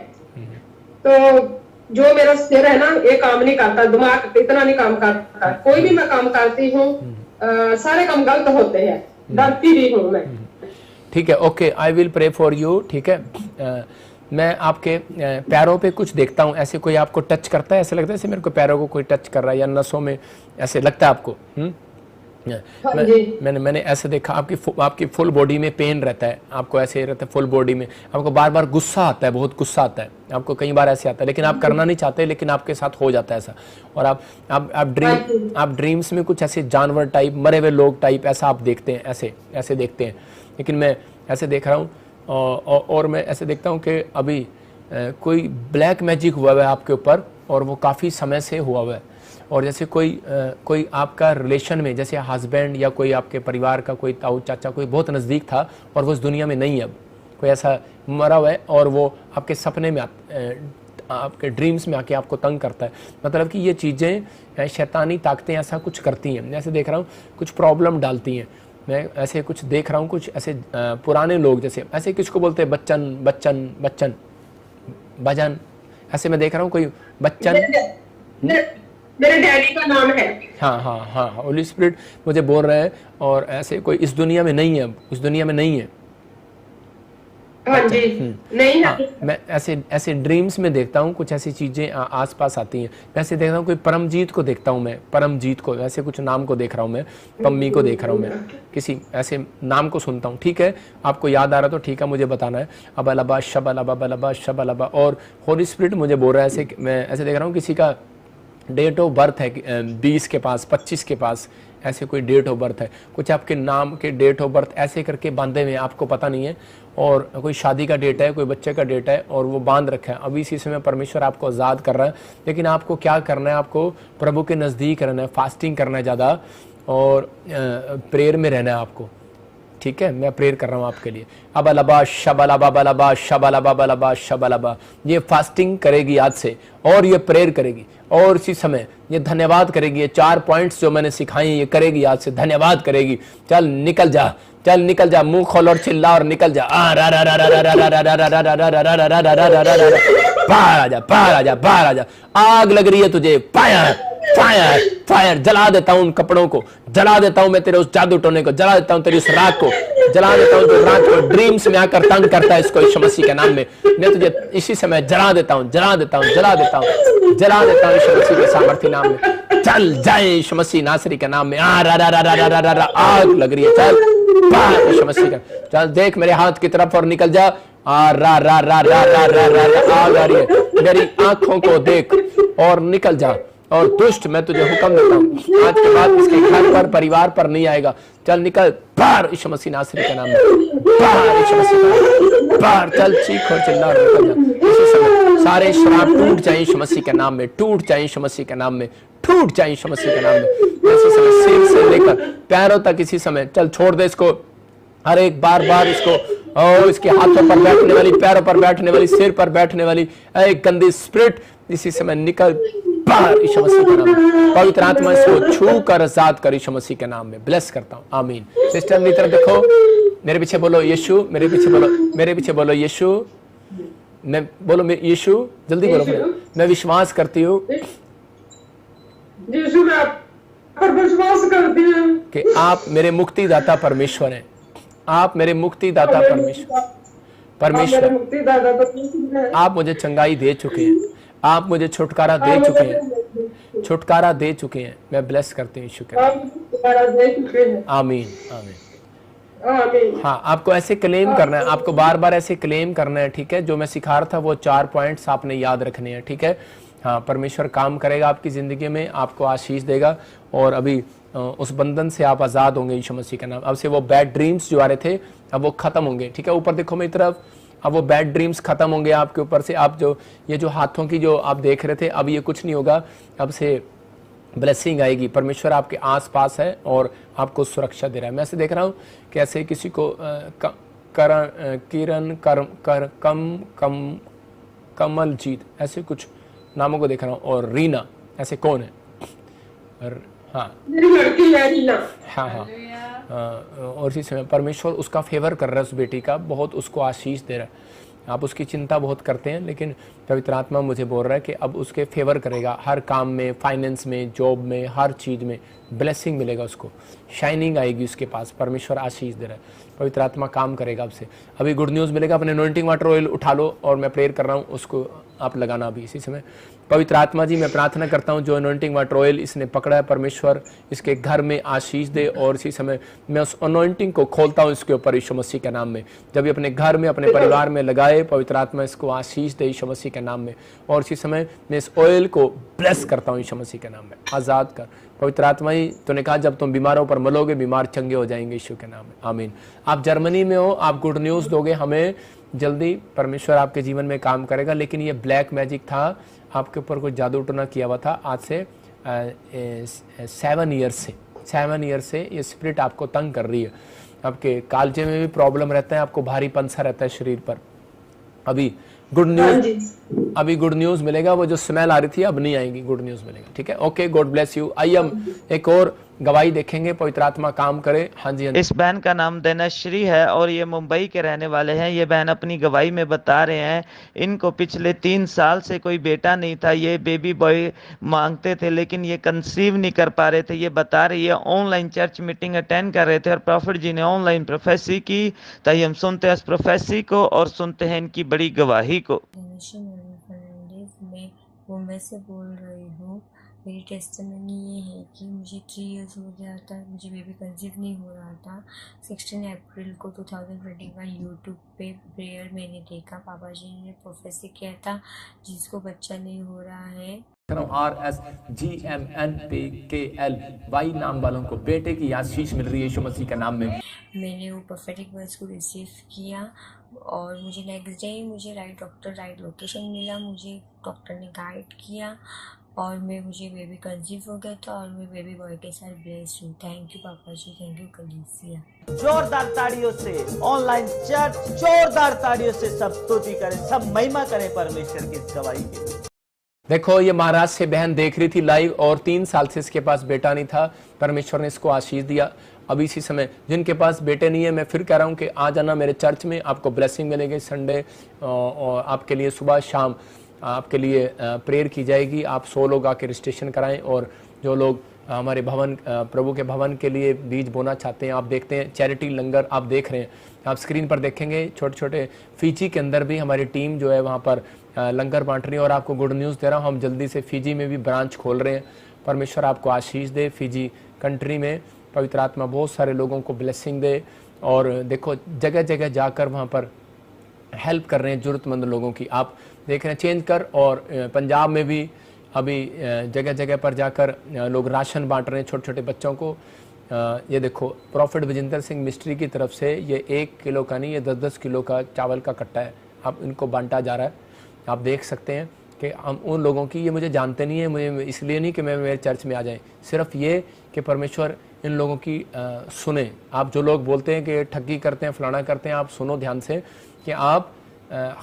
तो जो मेरा सिर है ना, ये काम नहीं करता, दिमाग इतना नहीं काम करता। कोई भी मैं काम करती हूँ, सारे काम गलत होते हैं, डरती भी हूँ मैं। ठीक है, okay, I will pray for you. ठीक है, मैं आपके पैरों पे कुछ देखता हूँ। ऐसे कोई आपको टच करता है? ऐसे लगता है जैसे मेरे को पैरों को कोई टच कर रहा है, या नसों में ऐसे लगता है आपको? मैंने ऐसे देखा, आपकी फुल बॉडी में पेन रहता है, आपको ऐसे रहता है फुल बॉडी में, आपको बार बार गुस्सा आता है, बहुत गुस्सा आता है आपको, कई बार ऐसे आता है, लेकिन आप करना नहीं चाहते, लेकिन आपके साथ हो जाता है ऐसा। और आप ड्रीम्स में कुछ ऐसे जानवर टाइप, मरे हुए लोग टाइप ऐसा आप देखते हैं, ऐसे देखते हैं। लेकिन मैं ऐसे देख रहा हूँ और मैं ऐसे देखता हूँ कि अभी कोई ब्लैक मैजिक हुआ है आपके ऊपर, और वो काफ़ी समय से हुआ हुआ है। और जैसे कोई आपका रिलेशन में, जैसे हस्बैंड या कोई आपके परिवार का कोई ताऊ चाचा कोई बहुत नज़दीक था और वो इस दुनिया में नहीं है, अब कोई ऐसा मरा हुआ है और वो आपके सपने में आपके ड्रीम्स में आके आपको तंग करता है। मतलब कि ये चीज़ें शैतानी ताकतें ऐसा कुछ करती हैं। जैसे देख रहा हूँ कुछ प्रॉब्लम डालती हैं, मैं ऐसे कुछ देख रहा हूँ, कुछ ऐसे पुराने लोग जैसे ऐसे किसको बोलते हैं बच्चन बच्चन बच्चन भजन, ऐसे मैं देख रहा हूँ कोई बच्चन, मेरे डैडी का नाम है। हाँ हाँ हाँ, होली स्पिरिट मुझे बोल रहे हैं, और ऐसे कोई इस दुनिया में नहीं है, इस दुनिया में नहीं है। हाँ जी, नहीं है। हाँ, मैं ऐसे ड्रीम्स में देखता हूँ कुछ ऐसी चीज़ें आसपास आती हैं। वैसे देखता हूँ कोई परमजीत को देखता हूँ मैं, परमजीत को, ऐसे कुछ नाम को देख रहा हूँ मैं, पम्मी को देख रहा हूँ मैं, किसी ऐसे नाम को सुनता हूँ। ठीक है, आपको याद आ रहा तो ठीक है, मुझे बताना है। अब अलाबा शब अलाबा बलाबा शब अलाबा, और होली स्पिरिट मुझे बोल रहा है ऐसे, मैं ऐसे देख रहा हूँ किसी का डेट ऑफ बर्थ है 20 के पास, 25 के पास, ऐसे कोई डेट ऑफ बर्थ है, कुछ आपके नाम के डेट ऑफ बर्थ ऐसे करके बांधे हुए हैं, आपको पता नहीं है, और कोई शादी का डेट है, कोई बच्चे का डेट है, और वो बांध रखा है। अभी इसी समय परमेश्वर आपको आज़ाद कर रहा है, लेकिन आपको क्या करना है, आपको प्रभु के नज़दीक रहना है, फास्टिंग करना है ज़्यादा, और प्रेयर में रहना है आपको। ठीक है, मैं प्रेयर कर रहा हूँ आपके लिए। अब अलाबा शबलाबा बलाबा शबलाबा बलाबा शबलाबा, ये फास्टिंग करेगी आज से, और ये प्रेयर करेगी, और इसी समय ये धन्यवाद करेगी। ये 4 पॉइंट्स जो मैंने सिखाई ये करेगी आज से, धन्यवाद करेगी। चल निकल जा, चल निकल जा, मुंह खोल और चिल्ला और निकल जा। बाहर आ जा, बाहर आ जा, बाहर आ जा। आग लग रही है तुझे, फायर फायर फायर, जला देता हूं उन कपड़ों को, जला देता हूं मैं तेरे उस जादू टोने को, जला देता हूं तेरी उस रात को, जला देता हूं जो रात को ड्रीम्स में आकर तंग करता है इसको यीशु मसीह के नाम में। मैं तुझे इसी समय जला देता हूं, जला देता हूं, जला देता हूं, जला देता हूं यीशु मसीह के सामर्थी नाम में। चल जाए यीशु मसीह नासरी के नाम में। आग लग रही है, चल बाहर यीशु मसीह का। चल देख मेरे हाथ की तरफ और निकल जा। आग आ रही है, मेरी आंखों को देख और निकल जा। और दुष्ट मैं तुझे हुक्म देता हूँ, आज के बाद इसके घर पर, परिवार पर नहीं आएगा। चल निकल बाहर यीशु मसीह नासरी के नाम में, बाहर यीशु मसीह बाहर। चल चीख और चिल्ला और निकल जा। इसी समय सारे श्राप टूट जाए यीशु मसीह के नाम में, टूट जाए यीशु मसीह के नाम में, टूट जाए यीशु मसीह के नाम में। इसी समय सिर से लेकर पैरों तक इसी समय चल छोड़ दे इसको, हर एक बार इसको, और इसके हाथों पर बैठने वाली, पैरों पर बैठने वाली, सिर पर बैठने वाली एक गंदी स्पिरिट इसी समय निकल बाहर यीशु मसीह के नाम में। पवित्र आत्मा इसको छू कर आजाद कर यीशु मसीह के नाम में। ब्लेस करता हूँ, आमीन। सिस्टर मेरी तरफ देखो, मेरे पीछे बोलो यीशु, मेरे पीछे बोलो, मेरे पीछे बोलो यीशु, मैं बोलो यीशु, जल्दी बोलो। मैं विश्वास करती हूँ कि आप मेरे मुक्तिदाता परमेश्वर हैं, आप मेरे मुक्तिदाता परमेश्वर, आप मुझे चंगाई दे चुके हैं, आप मुझे छुटकारा दे चुके हैं, छुटकारा दे चुके हैं। मैं ब्लेस करती हूँ यीशु के नाम। आमीन आमीन। हाँ, आपको ऐसे क्लेम करना है, आपको बार बार ऐसे क्लेम करना है। ठीक है, जो मैं सिखा रहा था वो 4 पॉइंट्स आपने याद रखने हैं। ठीक है, हाँ, परमेश्वर काम करेगा आपकी जिंदगी में, आपको आशीष देगा, और अभी उस बंधन से आप आजाद होंगे यीशु मसीह के नाम। अब से वो बैड ड्रीम्स जो आ रहे थे अब वो खत्म होंगे। ठीक है, ऊपर देखो मेरी तरफ, अब वो बैड ड्रीम्स खत्म होंगे आपके ऊपर से। आप जो ये जो हाथों की जो आप देख रहे थे, अब ये कुछ नहीं होगा, अब से ब्लेसिंग आएगी। परमेश्वर आपके आसपास है और आपको सुरक्षा दे रहा है। मैं ऐसे देख रहा हूँ कि ऐसे किसी को किरण कमलजीत ऐसे कुछ नामों को देख रहा हूँ, और रीना, ऐसे कौन है? हाँ हाँ हाँ, और इसी समय परमेश्वर उसका फेवर कर रहा है, उस बेटी का बहुत उसको आशीष दे रहा है। आप उसकी चिंता बहुत करते हैं, लेकिन पवित्र आत्मा मुझे बोल रहा है कि अब उसके फेवर करेगा, हर काम में, फाइनेंस में, जॉब में, हर चीज़ में ब्लेसिंग मिलेगा उसको, शाइनिंग आएगी उसके पास। परमेश्वर आशीष दे रहा है, पवित्र आत्मा काम करेगा आपसे। अभी गुड न्यूज़ मिलेगा, अपने अनॉइंटिंग वाटर ऑयल उठा लो, और मैं प्रेयर कर रहा हूँ, उसको आप लगाना अभी इसी समय। पवित्र आत्मा जी, मैं प्रार्थना करता हूँ जो अनॉइंटिंग वाटर ऑयल इसने पकड़ा है, परमेश्वर इसके घर में आशीष दे, और इसी समय मैं उस अनॉइंटिंग को खोलता हूँ इसके ऊपर यीशु मसीह के नाम में। जब ये अपने घर में, अपने परिवार में लगाए, पवित्र आत्मा इसको आशीष दे यीशु मसीह के नाम में। और इसी समय मैं इस ऑयल को ब्लेस करता हूँ यीशु मसीह के नाम में। आज़ाद कर पवित्र आत्मा ही, तूने कहा जब तुम बीमारों पर मलोगे बीमार चंगे हो जाएंगे यीशु के नाम में। आमीन। आप जर्मनी में हो, आप गुड न्यूज़ दोगे हमें, जल्दी परमेश्वर आपके जीवन में काम करेगा। लेकिन ये ब्लैक मैजिक था, आपके ऊपर कोई जादू टोना किया हुआ था आज से 7 ईयर्स से ये स्पिरिट आपको तंग कर रही है। आपके कालजे में भी प्रॉब्लम रहता है, आपको भारीपन सा रहता है शरीर पर। अभी गुड हाँ न्यूज, जी। अभी गुड न्यूज मिलेगा, वो जो स्मेल आ रही थी अब नहीं आएगी, गुड न्यूज मिलेगा, ठीक है। Okay, God bless you. आइए हम एक और गवाही देखेंगे, पवित्र आत्मा काम करे। हाँ जी, हाँ जी। इस बहन का नाम दिनश्री है और ये मुंबई के रहने वाले हैं। ये बहन अपनी गवाही में बता रहे हैं इनको पिछले 3 साल से कोई बेटा नहीं था। ये बेबी बॉय मांगते थे लेकिन ये कंसीव नहीं कर पा रहे थे। ये बता रही है ऑनलाइन चर्च मीटिंग अटेंड कर रहे थे और प्रॉफिट जी ने ऑनलाइन प्रोफेसी की। ताकि हम सुनते हैं इस प्रोफेसी को और सुनते हैं इनकी बड़ी गवाही को। मैं मुंबई से बोल रही हूँ। मेरी टेस्टिमनी ये है कि मुझे 3 इयर्स हो गया था, मुझे बेबी कंसीव नहीं हो रहा था। 16 अप्रैल को 2021 यूट्यूब पे प्रेयर मैंने देखा, पापा जी ने प्रोफेसी किया था जिसको बच्चा नहीं हो रहा है। RSGMNPKLY नाम वालों को बेटे की आशीष मिल रही है यीशु मसीह के नाम में। मैंने वो प्रोफेटिक वर्ड्स को रिसीव किया और मुझे नेक्स्ट डे मुझे राइट डॉक्टर, राइट लोकेशन मिला। मुझे डॉक्टर ने गाइड किया और मुझे बेबी कंसीव हो गया था और मैं बेबी बॉय के साथ ब्लेस्ड हूँ। थैंक यू पापा जी, थैंक यू कलीसिया। जोरदार ताड़ियों से ऑनलाइन चर्च, जोरदार ताड़ियों से सब स्तुति करें, सब महिमा करें परमेश्वर की इस गवाही के लिए। देखो, ये महाराष्ट्र से बहन देख रही थी लाइव और 3 साल से इसके पास बेटा नहीं था। परमेश्वर ने इसको आशीष दिया। अब इसी समय जिनके पास बेटे नहीं है, मैं फिर कह रहा हूँ कि आ जाना मेरे चर्च में, आपको ब्लेसिंग मिलेगी। संडे और आपके लिए सुबह शाम आपके लिए प्रेयर की जाएगी। आप 100 लोग आके रजिस्ट्रेशन कराएं और जो लोग हमारे भवन, प्रभु के भवन के लिए बीज बोना चाहते हैं, आप देखते हैं चैरिटी लंगर आप देख रहे हैं, आप स्क्रीन पर देखेंगे। छोटे छोटे फिजी के अंदर भी हमारी टीम जो है वहाँ पर लंगर बांट रही है। और आपको गुड न्यूज़ दे रहा हूँ, हम जल्दी से फिजी में भी ब्रांच खोल रहे हैं। परमेश्वर आपको आशीष दे। फिजी कंट्री में पवित्र आत्मा बहुत सारे लोगों को ब्लेसिंग दे। और देखो, जगह जगह जाकर वहाँ पर हेल्प कर रहे हैं ज़रूरतमंद लोगों की। आप देख रहे हैं चेंज कर। और पंजाब में भी अभी जगह जगह पर जाकर लोग राशन बांट रहे हैं छोटे छोटे बच्चों को। ये देखो, प्रॉफिट विजेंद्र सिंह मिस्ट्री की तरफ से ये 1 किलो का नहीं, ये 10-10 किलो का चावल का कट्टा है, अब इनको बांटा जा रहा है। आप देख सकते हैं कि हम उन लोगों की, ये मुझे जानते नहीं है, मुझे इसलिए नहीं कि मैं मेरे चर्च में आ जाएं, सिर्फ ये कि परमेश्वर इन लोगों की सुने। आप जो लोग बोलते हैं कि ठगी करते हैं, फलाना करते हैं, आप सुनो ध्यान से कि आप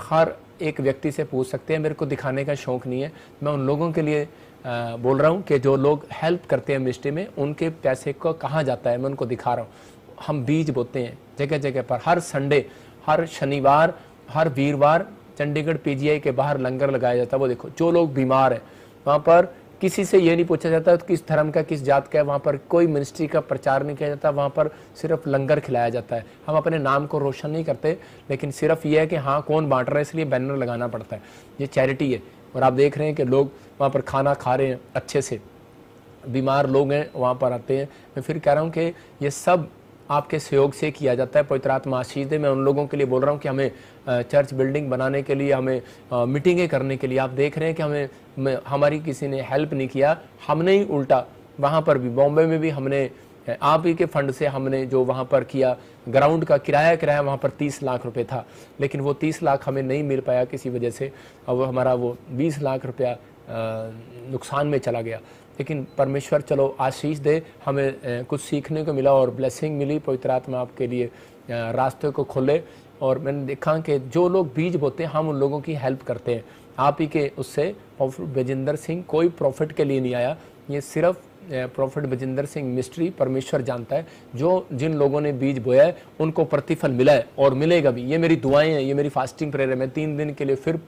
हर एक व्यक्ति से पूछ सकते हैं। मेरे को दिखाने का शौक़ नहीं है, मैं उन लोगों के लिए बोल रहा हूँ कि जो लोग हेल्प करते हैं मिनिस्ट्री में, उनके पैसे को कहाँ जाता है मैं उनको दिखा रहा हूँ। हम बीज बोते हैं जगह जगह पर, हर संडे, हर शनिवार, हर वीरवार चंडीगढ़ PGI के बाहर लंगर लगाया जाता है। वो देखो, जो लोग बीमार हैं वहाँ पर किसी से ये नहीं पूछा जाता किस धर्म का, किस जात का है, वहाँ पर कोई मिनिस्ट्री का प्रचार नहीं किया जाता, वहाँ पर सिर्फ लंगर खिलाया जाता है। हम अपने नाम को रोशन नहीं करते, लेकिन सिर्फ ये है कि हाँ कौन बांट रहा है, इसलिए बैनर लगाना पड़ता है। ये चैरिटी है। और आप देख रहे हैं कि लोग वहाँ पर खाना खा रहे हैं अच्छे से, बीमार लोग हैं वहाँ पर आते हैं। मैं फिर कह रहा हूँ कि ये सब आपके सहयोग से किया जाता है। पवित्र आत्मा आशीष दे। मैं उन लोगों के लिए बोल रहा हूँ कि हमें चर्च बिल्डिंग बनाने के लिए, हमें मीटिंगें करने के लिए, आप देख रहे हैं कि हमारी किसी ने हेल्प नहीं किया, हमने ही उल्टा वहाँ पर भी, बॉम्बे में भी हमने आप ही के फंड से हमने जो वहाँ पर किया, ग्राउंड का किराया वहाँ पर 30 लाख रुपए था, लेकिन वो 30 लाख हमें नहीं मिल पाया किसी वजह से, और हमारा वो 20 लाख रुपया नुकसान में चला गया। लेकिन परमेश्वर चलो आशीष दे, हमें कुछ सीखने को मिला और ब्लेसिंग मिली। पवित्र आत्मा आपके लिए रास्ते को खोले। और मैंने देखा कि जो लोग बीज बोते हैं हम उन लोगों की हेल्प करते हैं। आप ही के उससे विजेंद्र सिंह कोई प्रॉफिट के लिए नहीं आया, ये सिर्फ प्रॉफिट विजेंद्र सिंह मिस्ट्री, परमेश्वर जानता है जो जिन लोगों ने बीज बोया है उनको प्रतिफल मिला है और मिलेगा भी। ये मेरी दुआएं हैं, ये मेरी फास्टिंग प्रेयर है। मैं 3 दिन के लिए फिर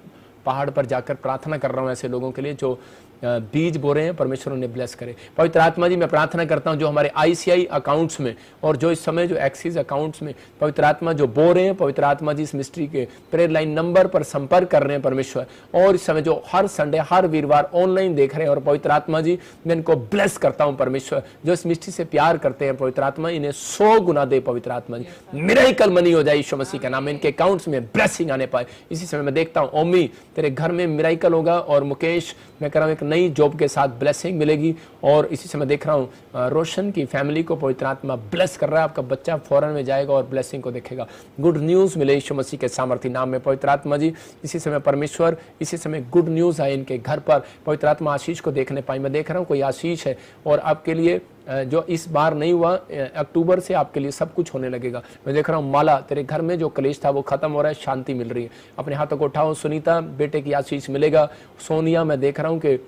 पहाड़ पर जाकर प्रार्थना कर रहा हूँ ऐसे लोगों के लिए जो बीज बो रहे हैं, परमेश्वर उन्हें ब्लेस करे। पवित्र आत्मा जी, मैं प्रार्थना करता हूं जो हमारे ICI अकाउंट्स में और जो इस समय जो एक्सिस अकाउंट्स में पवित्र आत्मा जो बो रहे हैं, पवित्र आत्मा जी इस मिस्ट्री के प्रेयर लाइन नंबर पर संपर्क कर रहे हैं परमेश्वर, और इस समय जो हर संडे, हर वीरवार ऑनलाइन देख रहे हैं, और पवित्र आत्मा जी मैं इनको ब्लेस करता हूं परमेश्वर, जो इस मिस्ट्री से प्यार करते हैं पवित्र आत्मा इन्हें 100 गुना दे। पवित्र आत्मा जी मिरेकल मनी हो जाए यीशु मसीह का नाम, इनके अकाउंट्स में ब्लेसिंग आने पाए। इसी समय मैं देखता हूँ ओमी तेरे घर में मिरेकल होगा, और मुकेश मैं कह रहा हूँ एक नई जॉब के साथ ब्लेसिंग मिलेगी। और इसी समय देख रहा हूँ रोशन की फैमिली को पवित्र आत्मा ब्लेस कर रहा है, आपका बच्चा फॉरेन में जाएगा और ब्लेसिंग को देखेगा। गुड न्यूज़ मिले यीशु मसीह के सामर्थ्य नाम में पवित्र आत्मा जी। इसी समय परमेश्वर, इसी समय गुड न्यूज़ आए इनके घर पर, पवित्र आत्मा आशीष को देखने पाई। मैं देख रहा हूँ कोई आशीष है और आपके लिए जो इस बार नहीं हुआ, अक्टूबर से आपके लिए सब कुछ होने लगेगा। मैं देख रहा हूँ माला, तेरे घर में जो कलेश था वो खत्म हो रहा है, शांति मिल रही है। अपने हाथों को उठाओ। सुनीता, बेटे की आशीष मिलेगा। सोनिया, मैं देख रहा हूँ कि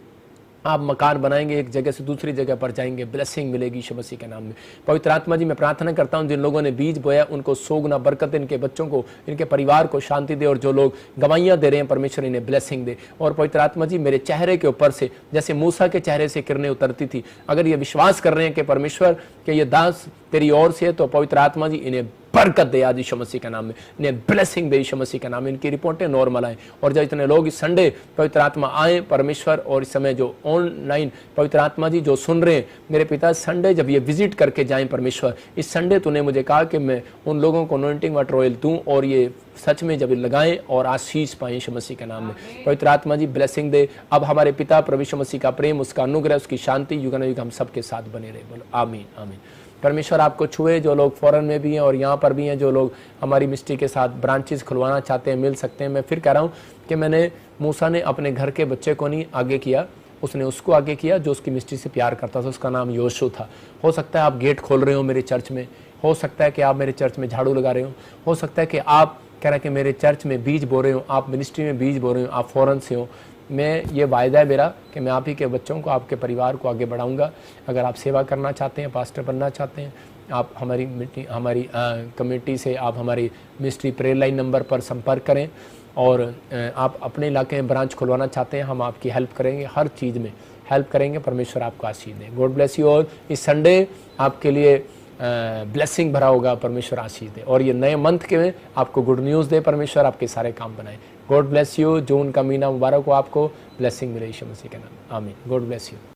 आप मकान बनाएंगे, एक जगह से दूसरी जगह पर जाएंगे, ब्लेसिंग मिलेगी यीशु मसीह के नाम में। पवित्र आत्मा जी, मैं प्रार्थना करता हूं जिन लोगों ने बीज बोया उनको 100 गुना बरकत, इनके बच्चों को, इनके परिवार को शांति दे, और जो लोग गवाहियां दे रहे हैं परमेश्वर इन्हें ब्लेसिंग दे। और पवित्र आत्मा जी, मेरे चेहरे के ऊपर से जैसे मूसा के चेहरे से किरणें उतरती थी, अगर ये विश्वास कर रहे हैं कि परमेश्वर के ये दास तेरी ओर से है, तो पवित्र आत्मा जी इन्हें बरकत दे आज यीशु मसीह के नाम में, इन्हें ब्लेसिंग दे यीशु मसीह के नाम में। इनकी रिपोर्टें नॉर्मल आए, और जब इतने लोग इस संडे पवित्र आत्मा आए परमेश्वर, और इस समय जो ऑनलाइन पवित्र आत्मा जी जो सुन रहे हैं मेरे पिता, संडे जब ये विजिट करके जाएं परमेश्वर, इस संडे तूने मुझे कहा कि मैं उन लोगों को अनॉइंटिंग वाटर ऑयल दूं, और ये सच में जब लगाएं और आशीष पाएं यीशु मसीह के नाम में। पवित्र आत्मा जी ब्लेसिंग दे। अब हमारे पिता प्रभु यीशु मसीह का प्रेम, उसका अनुग्रह, उसकी शांति युगानुयुग हम सबके साथ बने रहे। बोलो आमीन आमीन। परमेश्वर आपको छुए, जो लोग फॉरेन में भी हैं और यहाँ पर भी हैं, जो लोग हमारी मिस्ट्री के साथ ब्रांचेस खुलवाना चाहते हैं, मिल सकते हैं। मैं फिर कह रहा हूँ कि मैंने मूसा ने अपने घर के बच्चे को नहीं आगे किया, उसने उसको आगे किया जो उसकी मिस्ट्री से प्यार करता था, उसका नाम योशु था। हो सकता है आप गेट खोल रहे हो मेरे चर्च में, हो सकता है कि आप मेरे चर्च में झाड़ू लगा रहे हो सकता है कि आप कह रहे हैं कि मेरे चर्च में बीज बो रहे हो, आप मिनिस्ट्री में बीज बो रहे हो, आप फॉरेन से हो। मैं ये वायदा है मेरा कि मैं आप ही के बच्चों को, आपके परिवार को आगे बढ़ाऊंगा। अगर आप सेवा करना चाहते हैं, पास्टर बनना चाहते हैं, आप हमारी कमेटी से आप हमारी मिस्ट्री प्रेयर लाइन नंबर पर संपर्क करें, और आप अपने इलाके में ब्रांच खुलवाना चाहते हैं, हम आपकी हेल्प करेंगे, हर चीज़ में हेल्प करेंगे। परमेश्वर आपको आशीष दे। God bless you all. इस संडे आपके लिए ब्लेसिंग भरा होगा, परमेश्वर आशीष दे, और ये नए मंथ के में आपको गुड न्यूज़ दे, परमेश्वर आपके सारे काम बनाए। God bless you. जून का महीना मुबारक हो आपको, ब्लेसिंग मिले यीशु मसीह के नाम। आमीन। God bless you.